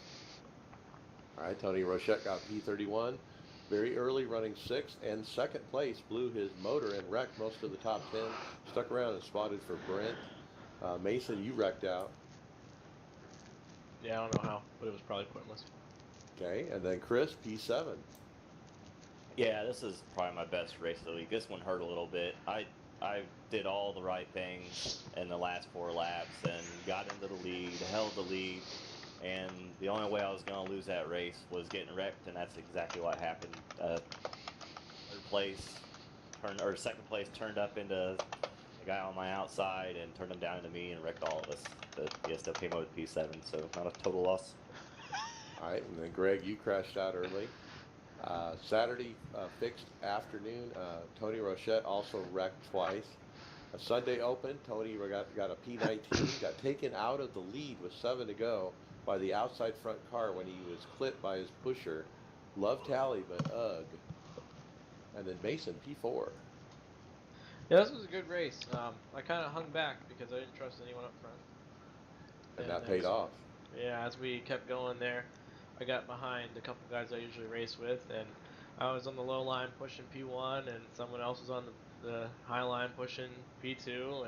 All right, Tony Rochette got P31. Very early, running sixth, and second place, blew his motor and wrecked most of the top 10. Stuck around and spotted for Brent. Mason, you wrecked out. Yeah, I don't know how, but it was probably pointless. Okay, and then Chris, P7. Yeah, this is probably my best race of the week. This one hurt a little bit. I did all the right things in the last 4 laps and got into the lead, held the lead, and the only way I was going to lose that race was getting wrecked, and that's exactly what happened. Second place turned up into the guy on my outside and turned him down into me and wrecked all of us. But yeah, still came out with P7, so not a total loss. All right, and then Greg, you crashed out early. Saturday, fixed afternoon, Tony Rochette also wrecked twice. A Sunday Open, Tony got a P19, got taken out of the lead with 7 to go by the outside front car when he was clipped by his pusher. Love tally, but ugh. And then Mason, P4. Yeah, this was a good race. I kind of hung back because I didn't trust anyone up front. And that paid off. Yeah, as we kept going there, I got behind a couple guys I usually race with, and I was on the low line pushing P1, and someone else was on the high line pushing P2,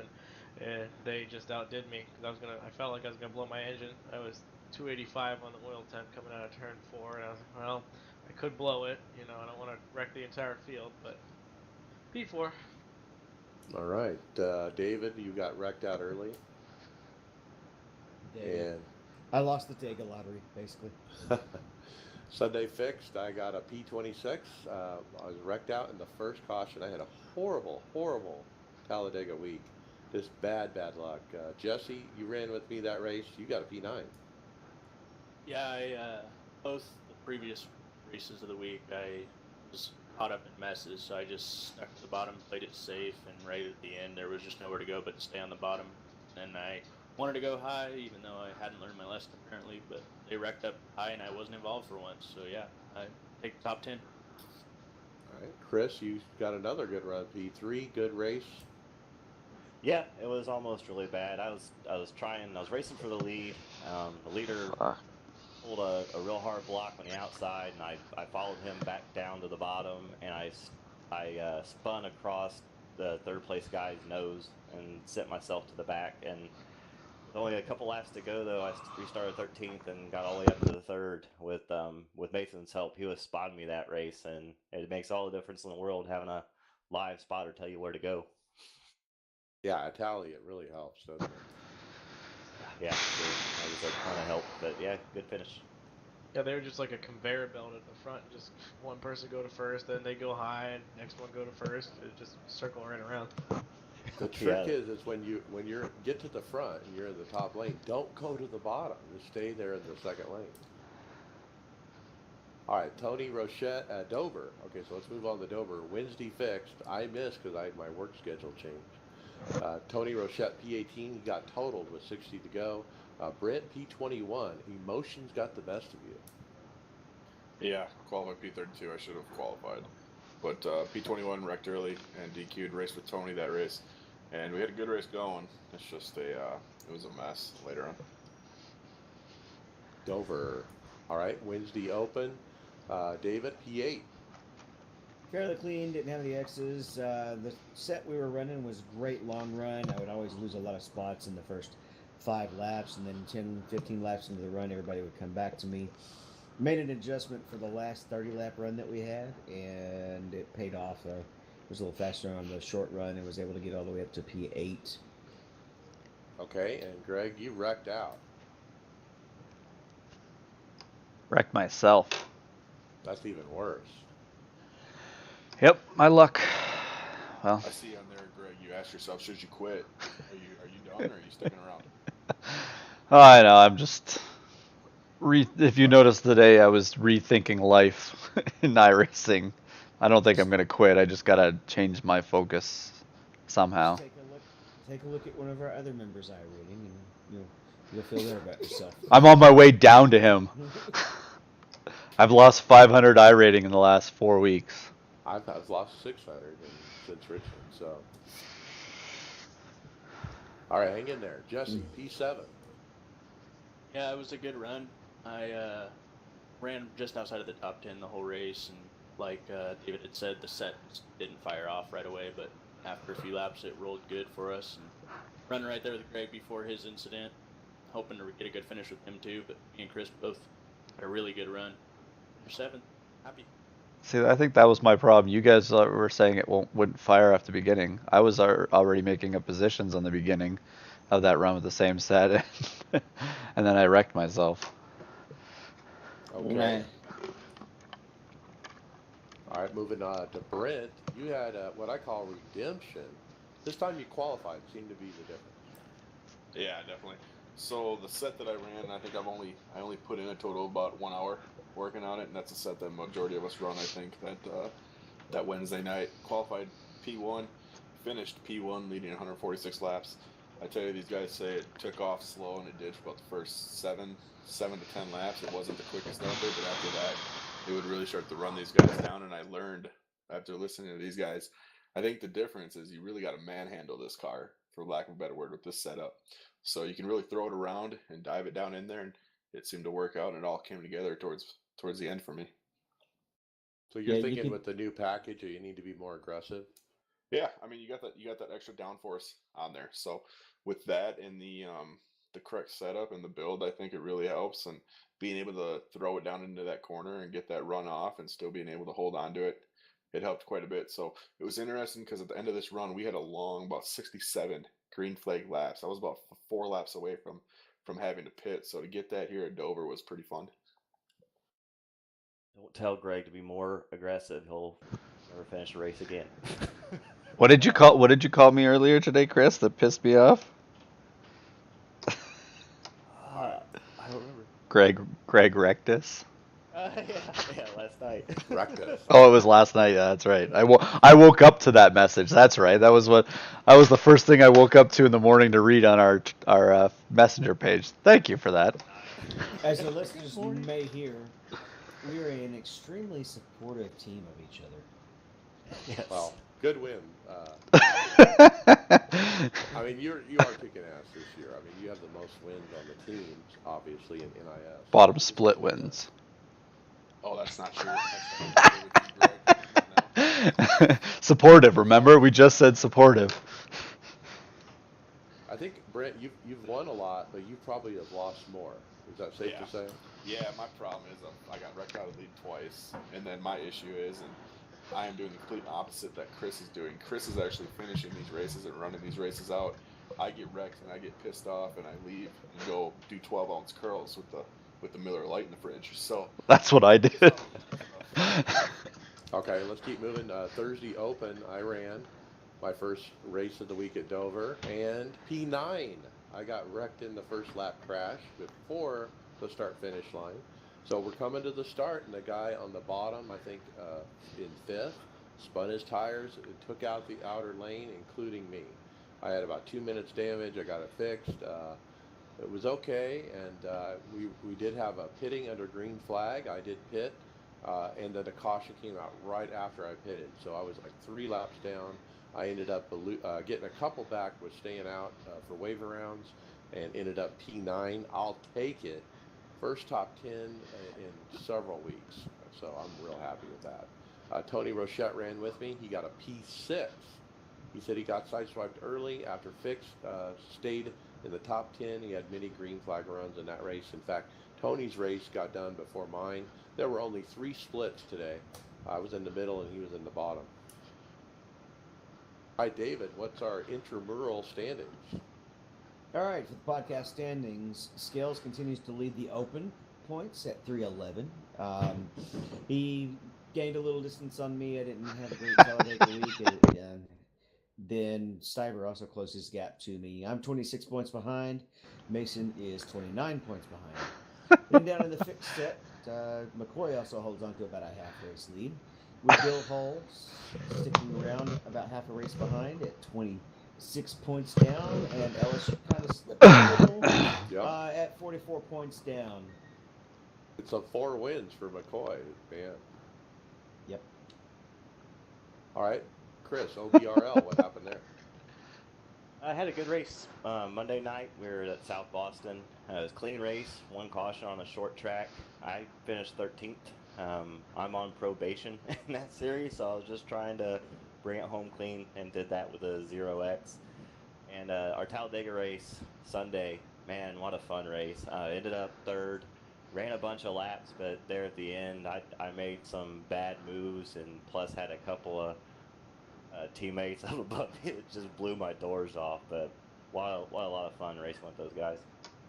and they just outdid me because I felt like I was gonna blow my engine. I was 285 on the oil temp coming out of turn 4, and I was like, well, I could blow it. I don't want to wreck the entire field, but P4. All right, David, you got wrecked out early, and I lost the Dega lottery, basically. Sunday fixed. I got a P26. I was wrecked out in the first caution. I had a horrible, horrible Talladega week. Just bad, bad luck. Jesse, you ran with me that race. You got a P9. Yeah, both the previous races of the week, I was caught up in messes, so I just stuck to the bottom, played it safe, and right at the end, there was just nowhere to go but to stay on the bottom. And I wanted to go high, even though I hadn't learned my lesson apparently, but they wrecked up high and I wasn't involved for once. So yeah, I take the top 10. All right, Chris, you got another good run. P3, good race. Yeah, it was almost really bad. I was racing for the lead. The leader pulled a real hard block on the outside, and I followed him back down to the bottom, and I spun across the third place guy's nose and sent myself to the back. And with only a couple laps to go, though, I restarted 13th and got all the way up to the third with Mason's help. He was spotting me that race, and it makes all the difference in the world having a live spotter tell you where to go. Yeah, Italy, it really helps, doesn't it? Yeah, that was a ton of help, but yeah, good finish. Yeah, they were just like a conveyor belt at the front. Just one person go to first, then they go high, and next one go to first. It just circle right around. The trick is when you get to the front and you're in the top lane, don't go to the bottom. Just stay there in the second lane. All right, Tony Rochette at Dover. Okay, so let's move on to Dover. Wednesday fixed. I missed because my work schedule changed. Tony Rochette P18. He got totaled with 60 to go. Brent P21. Emotions got the best of you. Yeah, qualified P32. I should have qualified. But P21 wrecked early and DQ'd, raced with Tony that race. And we had a good race going. It's just it was a mess later on. Dover. All right, Wednesday Open. David, P8. Fairly clean, didn't have any X's. The set we were running was great long run. I would always lose a lot of spots in the first 5 laps, and then 10, 15 laps into the run, everybody would come back to me. Made an adjustment for the last 30-lap run that we had, and it paid off. It was a little faster on the short run and was able to get all the way up to P8. Okay, and Greg, you wrecked out. Wrecked myself. That's even worse. Yep, my luck. Well, I see on there, Greg, you asked yourself, should you quit? Are you done or are you sticking around? Oh, I know. I'm just if you notice today, I was rethinking life in iRacing. I don't think I'm gonna quit. I just gotta change my focus somehow. Just take a look at one of our other members' iRating, and you'll feel better about yourself. I'm on my way down to him. I've lost 500 iRating in the last 4 weeks. I've lost 600 since Richmond, so. All right, hang in there. Jesse, P7. Yeah, it was a good run. I ran just outside of the top 10 the whole race, and like David had said, the set didn't fire off right away, but after a few laps it rolled good for us. And running right there with Greg before his incident, hoping to get a good finish with him too, but me and Chris both had a really good run. We're 7th, happy. See, I think that was my problem. You guys were saying it wouldn't fire off the beginning. I was already making up positions on the beginning of that run with the same set, and then I wrecked myself. Okay. All right, moving on to Brent. You had what I call redemption. This time you qualified. Seemed to be the difference. Yeah, definitely. So the set that I ran, I think I only put in a total of about 1 hour working on it, and that's a set that majority of us run. I think that Wednesday night qualified P1, finished P1, leading 146 laps. I tell you, these guys say it took off slow, and it did for about the first 7 to 10 laps. It wasn't the quickest out there, but after that, it would really start to run these guys down. And I learned after listening to these guys, I think the difference is you really got to manhandle this car, for lack of a better word, with this setup. So you can really throw it around and dive it down in there, and it seemed to work out, and it all came together towards the end for me. So you're thinking with the new package that you need to be more aggressive? Yeah, I mean you got that extra downforce on there. So with that and the correct setup and the build, I think it really helps. And being able to throw it down into that corner and get that run off and still being able to hold on to it, it helped quite a bit. So it was interesting because at the end of this run we had a long about 67 green flag laps. I was about 4 laps away from having to pit. So to get that here at Dover was pretty fun. Don't tell Greg to be more aggressive. He'll never finish a race again. What did you call me earlier today, Chris? That pissed me off. I don't remember. Greg Rectus. Yeah, last night. Rectus. Oh, it was last night. Yeah, that's right. I woke up to that message. That's right. That was the first thing I woke up to in the morning to read on our messenger page. Thank you for that. As the listeners may hear, we are an extremely supportive team of each other. Yes. Well, good win. I mean, you are kicking ass this year. I mean, you have the most wins on the teams, obviously, in NIS. Bottom split wins. Oh, that's not true. That's not true with you, Greg. Come on now. Supportive. Remember, we just said supportive. I think Brent, you've won a lot, but you probably have lost more. Is that safe to say? Yeah, my problem is I got wrecked out of the lead twice, and then my issue is, and I am doing the complete opposite that Chris is doing. Chris is actually finishing these races and running these races out. I get wrecked and I get pissed off and I leave and go do 12-ounce curls with the Miller Lite in the fridge. So that's what I did. Okay, let's keep moving. Thursday Open, I ran my first race of the week at Dover, and P9. I got wrecked in the first lap crash before the start-finish line. So we're coming to the start, and the guy on the bottom, I think in fifth, spun his tires and took out the outer lane, including me. I had about 2 minutes damage. I got it fixed. It was okay, and we did have a pitting under green flag. I did pit, and then the caution came out right after I pitted. So I was like 3 laps down. I ended up getting a couple back with staying out for waiver rounds, and ended up P9. I'll take it. First top 10 in several weeks, so I'm real happy with that. Tony Rochette ran with me. He got a P6. He said he got sideswiped early after fixed, stayed in the top 10. He had many green flag runs in that race. In fact, Tony's race got done before mine. There were only 3 splits today. I was in the middle and he was in the bottom. Hi, David. What's our intramural standings? All right, for the podcast standings, Scales continues to lead the Open points at 311. He gained a little distance on me. I didn't have a great solid the week. Then Stiver also closed his gap to me. I'm 26 points behind. Mason is 29 points behind. Then down in the fixed set, McCoy also holds on to about a half race lead, with Bill Hall sticking around about half a race behind at 26 points down, and Ellis kind of slipped a little at 44 points down. It's 4 wins for McCoy, man. Yep. All right, Chris, OBRL, what happened there? I had a good race Monday night. We were at South Boston. It was a clean race, 1 caution on a short track. I finished 13th. I'm on probation in that series, so I was just trying to bring it home clean and did that with a 0x. And our Talladega race Sunday, man, what a fun race. Ended up 3rd, ran a bunch of laps, but there at the end, I made some bad moves and plus had a couple of teammates up above me that just blew my doors off. But what a lot of fun racing with those guys.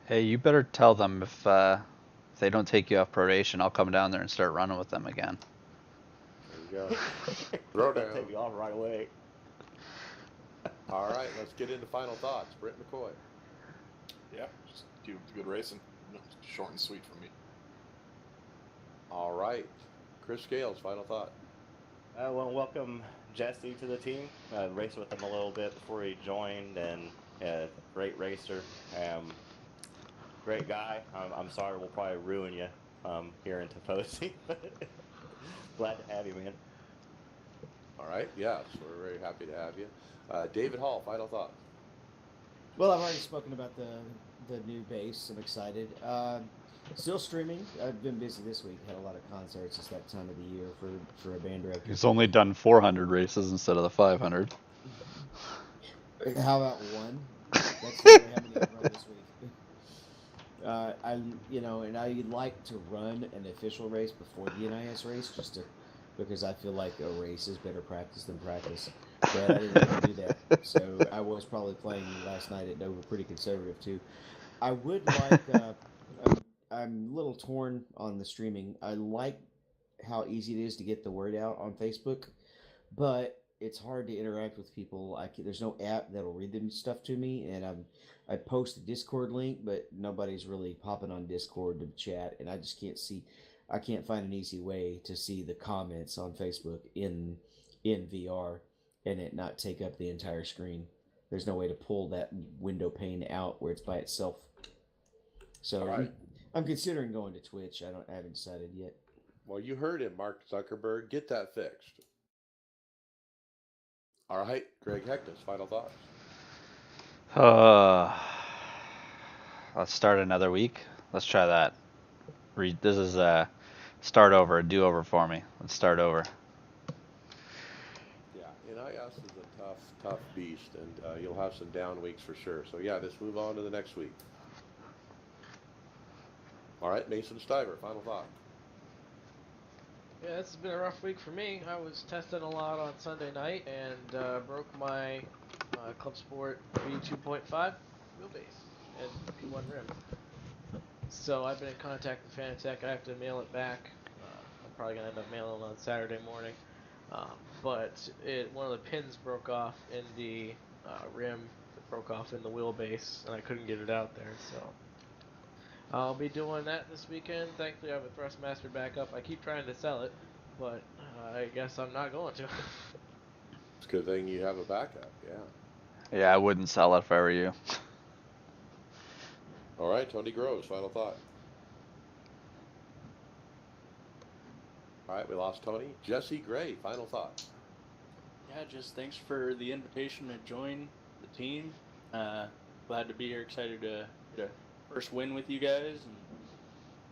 Hey, you better tell them if they don't take you off probation, I'll come down there and start running with them again. There you go. Throw down. Take me off right away. All right, let's get into final thoughts. Brent McCoy. Yeah, just good racing. Short and sweet for me. All right. Chris Scales, final thought. I want to welcome Jesse to the team. Raced with him a little bit before he joined, and great racer. Great guy. I'm sorry we'll probably ruin you here in Tifosi. Glad to have you, man. All right, yes, we're very happy to have you. David Hall, final thoughts. Well, I've already spoken about the new base. I'm excited. Still streaming. I've been busy this week. Had a lot of concerts. It's that time of the year for a band director. He's only done 400 races instead of the 500. How about one? That's literally how many I've run this week. And I like to run an official race before the NIS race, because I feel like a race is better practice than practice. But I didn't get to do that, so I was probably playing last night at Dover pretty conservative too. I would like. I'm a little torn on the streaming. I like how easy it is to get the word out on Facebook, but it's hard to interact with people. There's no app that'll read them stuff to me, and I post a Discord link, but nobody's really popping on Discord to chat, and I just can't see. I can't find an easy way to see the comments on Facebook in VR and it not take up the entire screen. There's no way to pull that window pane out where it's by itself. So right. I'm considering going to Twitch. I haven't decided yet. Well, you heard him, Mark Zuckerberg. Get that fixed. All right, Greg Heckness, final thoughts. Let's start another week. Let's try that. This is a start over, a do over for me. Let's start over. Yeah, NIS is a tough beast, and you'll have some down weeks for sure. So yeah, let's move on to the next week. All right, Mason Stiver, final thought. Yeah, it's been a rough week for me. I was testing a lot on Sunday night and broke my Club Sport V2.5 wheelbase and P1 rim. So I've been in contact with Fanatec. I have to mail it back. I'm probably gonna end up mailing it on Saturday morning. But one of the pins broke off in the rim. It broke off in the wheelbase, and I couldn't get it out there. So I'll be doing that this weekend. Thankfully, I have a Thrustmaster backup. I keep trying to sell it, but I guess I'm not going to. It's a good thing you have a backup, yeah. Yeah, I wouldn't sell it if I were you. All right, Tony Groves, final thought. All right, we lost Tony. Jesse Gray, final thought. Yeah, just thanks for the invitation to join the team. Glad to be here. Excited to get a first win with you guys, and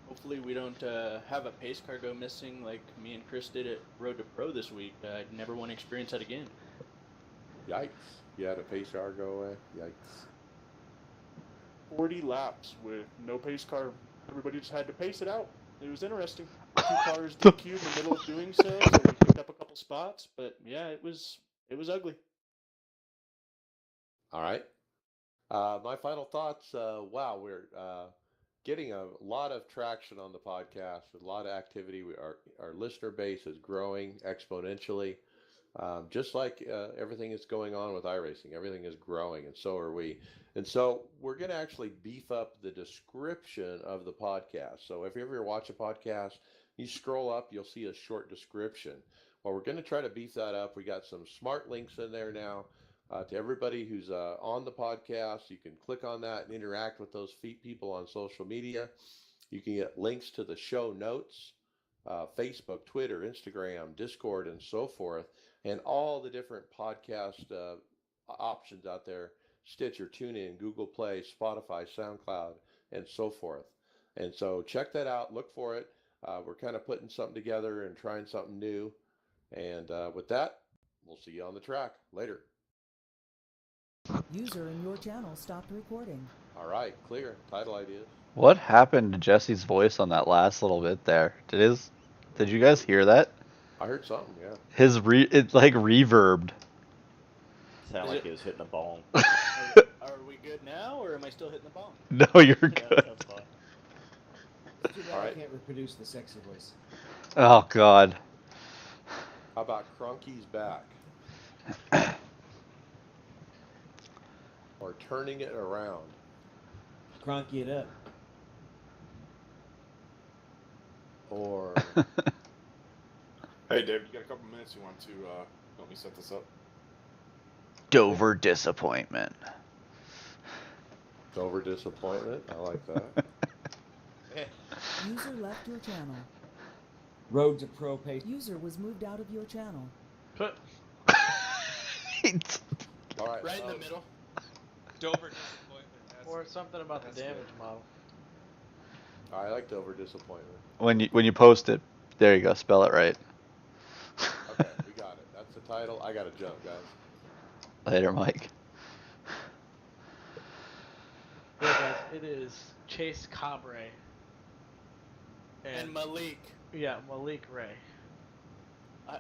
hopefully we don't have a pace car go missing like me and Chris did at Road to Pro this week. I never want to experience that again. Yikes. You had a pace car go away? Yikes. 40 laps with no pace car. Everybody just had to pace it out. It was interesting. 2 cars DQ'd in the middle of doing so we picked up a couple spots. But yeah, it was ugly. All right. My final thoughts. Wow, we're getting a lot of traction on the podcast, a lot of activity. Our listener base is growing exponentially. Just like everything that's going on with iRacing, everything is growing, and so are we. And so we're going to actually beef up the description of the podcast. So if you ever watch a podcast, you scroll up, you'll see a short description. Well, we're going to try to beef that up. We got some smart links in there now to everybody who's on the podcast. You can click on that and interact with those people on social media. You can get links to the show notes, Facebook, Twitter, Instagram, Discord, and so forth, and all the different podcast options out there: Stitcher, TuneIn, Google Play, Spotify, SoundCloud, and so forth. And so check that out. Look for it. We're kind of putting something together and trying something new. And with that, we'll see you on the track later. User in your channel stopped recording. All right, clear. Title ideas. What happened to Jesse's voice on that last little bit there? Did you guys hear that? I heard something, yeah. It like reverbed. Sound like he was hitting a bong. Are we good now, or am I still hitting the bong? No, you're Yeah, good. that's fine. Too bad All I right. can't reproduce the sexy voice. Oh God. How about Cronky's back? Or turning it around? Cronky it up. Or Hey, Dave, you got a couple minutes? You want to help me set this up? Dover disappointment. Dover disappointment? I like that. User left your channel. Road to Pro pace. User was moved out of your channel. All right. Right in the middle. Dover disappointment. Or something about the That's damage good. model. I like Dover disappointment. When you post it, there you go. Spell it right. Okay, we got it. That's the title. I got to jump, guys. Later, Mike. Yeah, guys, it is Chase Cabre. And Malik. Yeah, Malik Ray.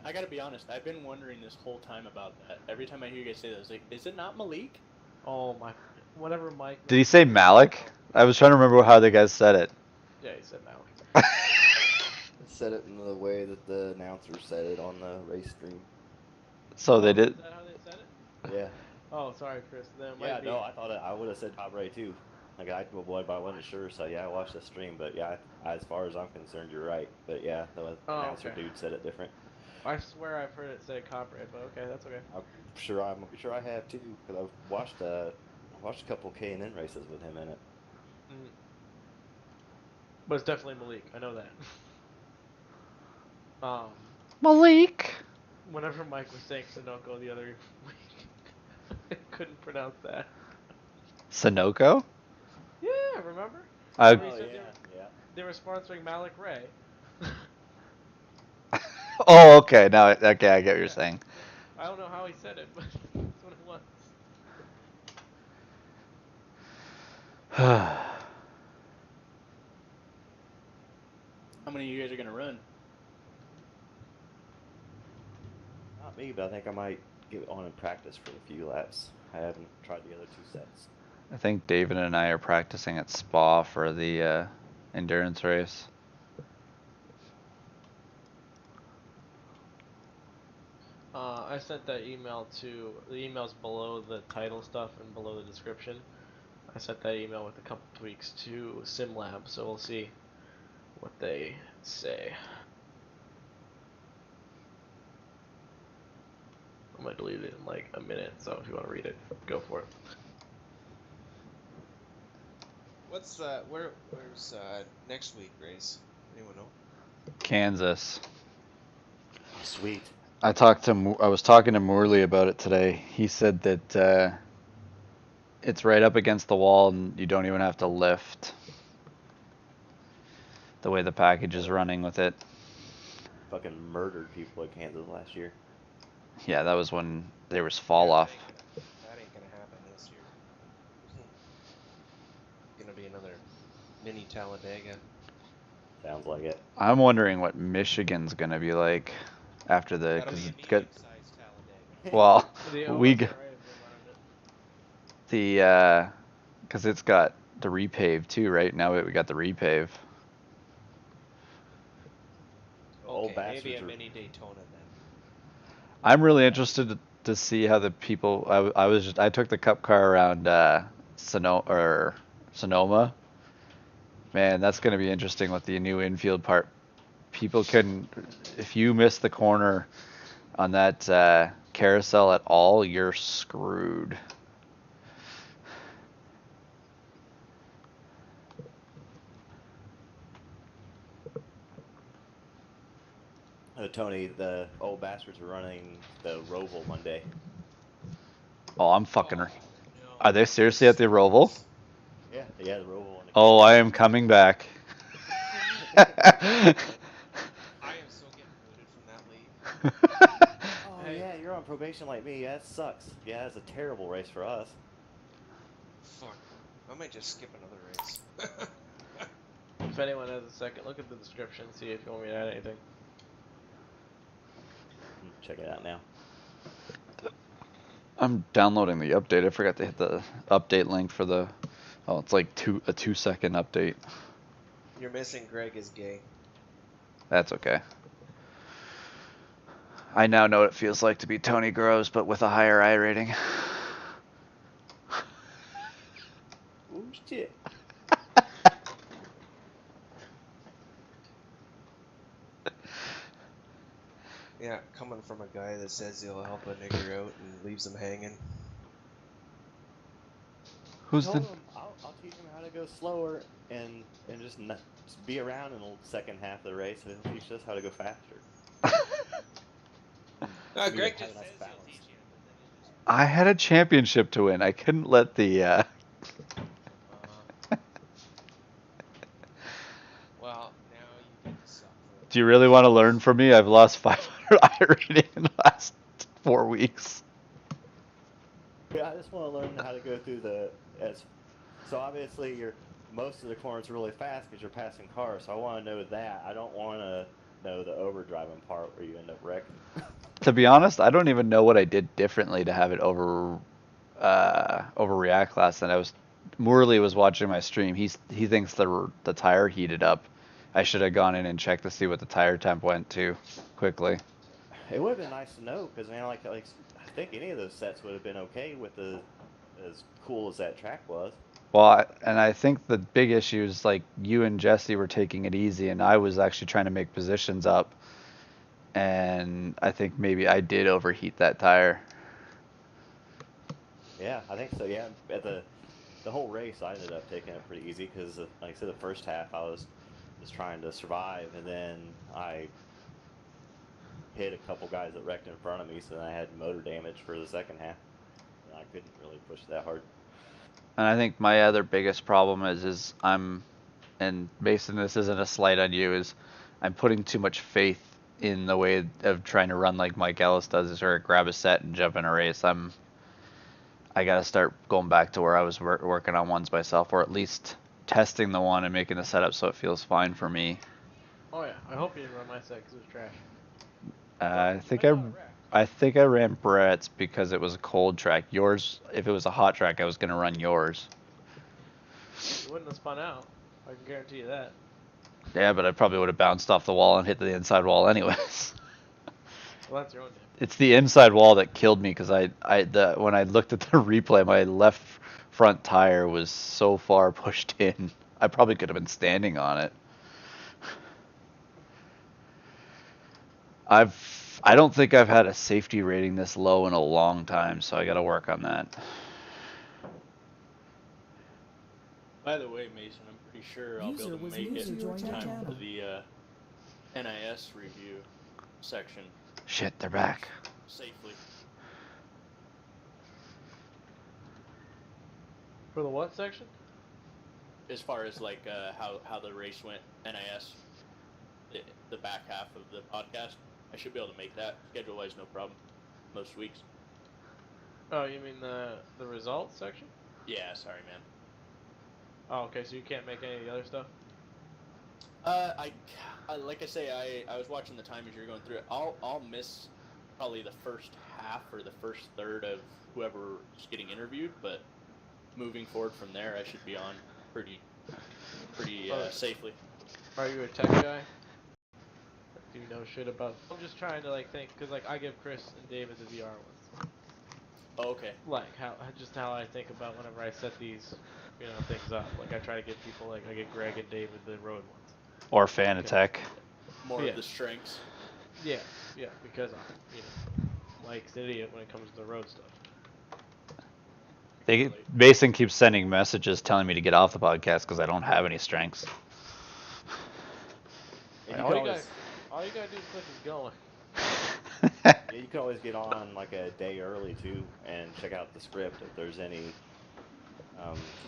I gotta be honest, I've been wondering this whole time about that. Every time I hear you guys say that, I was like, is it not Malik? Oh my! Whatever Mike. Did he say Malik? I was trying to remember how the guys said it. Yeah, he said Malik. Said it in the way that the announcer said it on the race stream. So they did. Is that how they said it? Yeah. Oh, sorry, Chris. Then it Yeah, might be. no, I thought I would have said Cabre too. Like I wasn't sure, so yeah, I watched the stream. But yeah, as far as I'm concerned, you're right. But yeah, the announcer okay. dude said it different. I swear I've heard it say Cabre, but okay, that's okay. I'm sure I have too, because I've watched a couple K&N races with him in it. But it's definitely Malik. I know that. Malik. Whenever Mike was saying Sunoco the other week, I couldn't pronounce that. Sunoco? Yeah, remember? They were sponsoring Malik Ray. Oh, okay. Now, okay, I get what you're saying. I don't know how he said it, but that's what it was. How many of you guys are gonna run? Not me, but I think I might get on and practice for a few laps. I haven't tried the other 2 sets. I think David and I are practicing at Spa for the endurance race. I sent that email to the emails below the title stuff and below the description. I sent that email with a couple tweaks to SimLab, so we'll see what they say. I'm gonna delete it in like a minute, so if you want to read it, go for it. What's where's next week race? Anyone know? Kansas. Sweet. I was talking to Morley about it today. He said that it's right up against the wall and you don't even have to lift. The way the package is running with it. Fucking murdered people in Kansas last year. Yeah, that was when there was fall off. That ain't gonna happen this year. Gonna be another mini Talladega. Sounds like it. I'm wondering what Michigan's gonna be like after the. That'll be a Cause medium-sized Talladega. well, because it's got the repave too, right? Now we got the repave. Okay, maybe a mini Daytona then. I'm really interested to see how the people. I took the Cup car around Sonoma. Man, that's going to be interesting with the new infield part. People can, if you miss the corner on that carousel at all, you're screwed. Tony, the old bastards are running the Roval Monday. Oh, I'm fucking. No. Are they seriously at the Roval? Yeah, the Roval. Oh, I am coming back. I am still getting booted from that league. Oh yeah, you're on probation like me. That sucks. Yeah, it's a terrible race for us. Fuck. I might just skip another race. If anyone has a second, look at the description, see if you want me to add anything. Check it out now. I'm downloading the update. I forgot to hit the update link for the. Oh, it's like a 2-second update. You're missing Greg is gay. That's okay. I now know what it feels like to be Tony Groves, but with a higher I rating. Oh shit. Yeah, coming from a guy that says he'll help a nigger out and leaves him hanging. Who's the? I'll teach him how to go slower and just be around in the second half of the race, and he'll teach us how to go faster. No, Greg just says he'll teach you. I had a championship to win. I couldn't let the. Well, now you get to suffer. Do you really want to learn from me? I've lost 500 I rating in the last 4 weeks. Yeah, I just want to learn how to go through so obviously most of the corners are really fast because you're passing cars. So I want to know that. I don't want to know the overdriving part where you end up wrecking. To be honest, I don't even know what I did differently to have it overreact last night. Morley was watching my stream. He thinks the tire heated up. I should have gone in and checked to see what the tire temp went to quickly. It would have been nice to know because man, like I think any of those sets would have been okay with as cool as that track was. Well, and I think the big issue is like you and Jesse were taking it easy, and I was actually trying to make positions up, and I think maybe I did overheat that tire. Yeah, I think so. Yeah, at the whole race, I ended up taking it pretty easy because, like I said, the first half I was just trying to survive, and then I hit a couple guys that wrecked in front of me, so then I had motor damage for the second half, and I couldn't really push that hard. And I think my other biggest problem is and Mason, this isn't a slight on you, is I'm putting too much faith in the way of trying to run like Mike Ellis does, is or grab a set and jump in a race. I gotta start going back to where I was working on ones myself, or at least testing the one and making the setup so it feels fine for me. Oh yeah, I hope you didn't run my set because it was trash. I think I ran Brett's because it was a cold track. Yours, if it was a hot track, I was gonna run yours. You wouldn't have spun out. I can guarantee you that. Yeah, but I probably would have bounced off the wall and hit the inside wall anyways. Well, that's your own damn. It's the inside wall that killed me because when I looked at the replay, my left front tire was so far pushed in. I probably could have been standing on it. I don't think I've had a safety rating this low in a long time, so I got to work on that. By the way, Mason, I'm pretty sure I'll be able to make it in time for the NIS review section. Shit, they're back. Safely. For the what section? As far as like how the race went, NIS, the back half of the podcast, I should be able to make that schedule-wise, no problem. Most weeks. Oh, you mean the results section? Yeah, sorry, man. Oh, okay. So you can't make any of the other stuff. I like I say, I was watching the time as you're going through it. I'll miss probably the first half or the first third of whoever's getting interviewed, but moving forward from there, I should be on pretty safely. Are you a tech guy? Do you know shit about? I'm just trying to like think, cause like I give Chris and David the VR ones. Oh, okay. Like how I think about whenever I set these, things up. Like I try to give people like I get Greg and David the road ones. Or Fanatec. More of the strengths. Yeah, because Mike's an idiot when it comes to the road stuff. Mason keeps sending messages telling me to get off the podcast because I don't have any strengths. All you gotta do is click is going. Yeah, you can always get on like a day early too and check out the script if there's any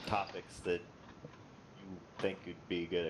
topics that you think you'd be good at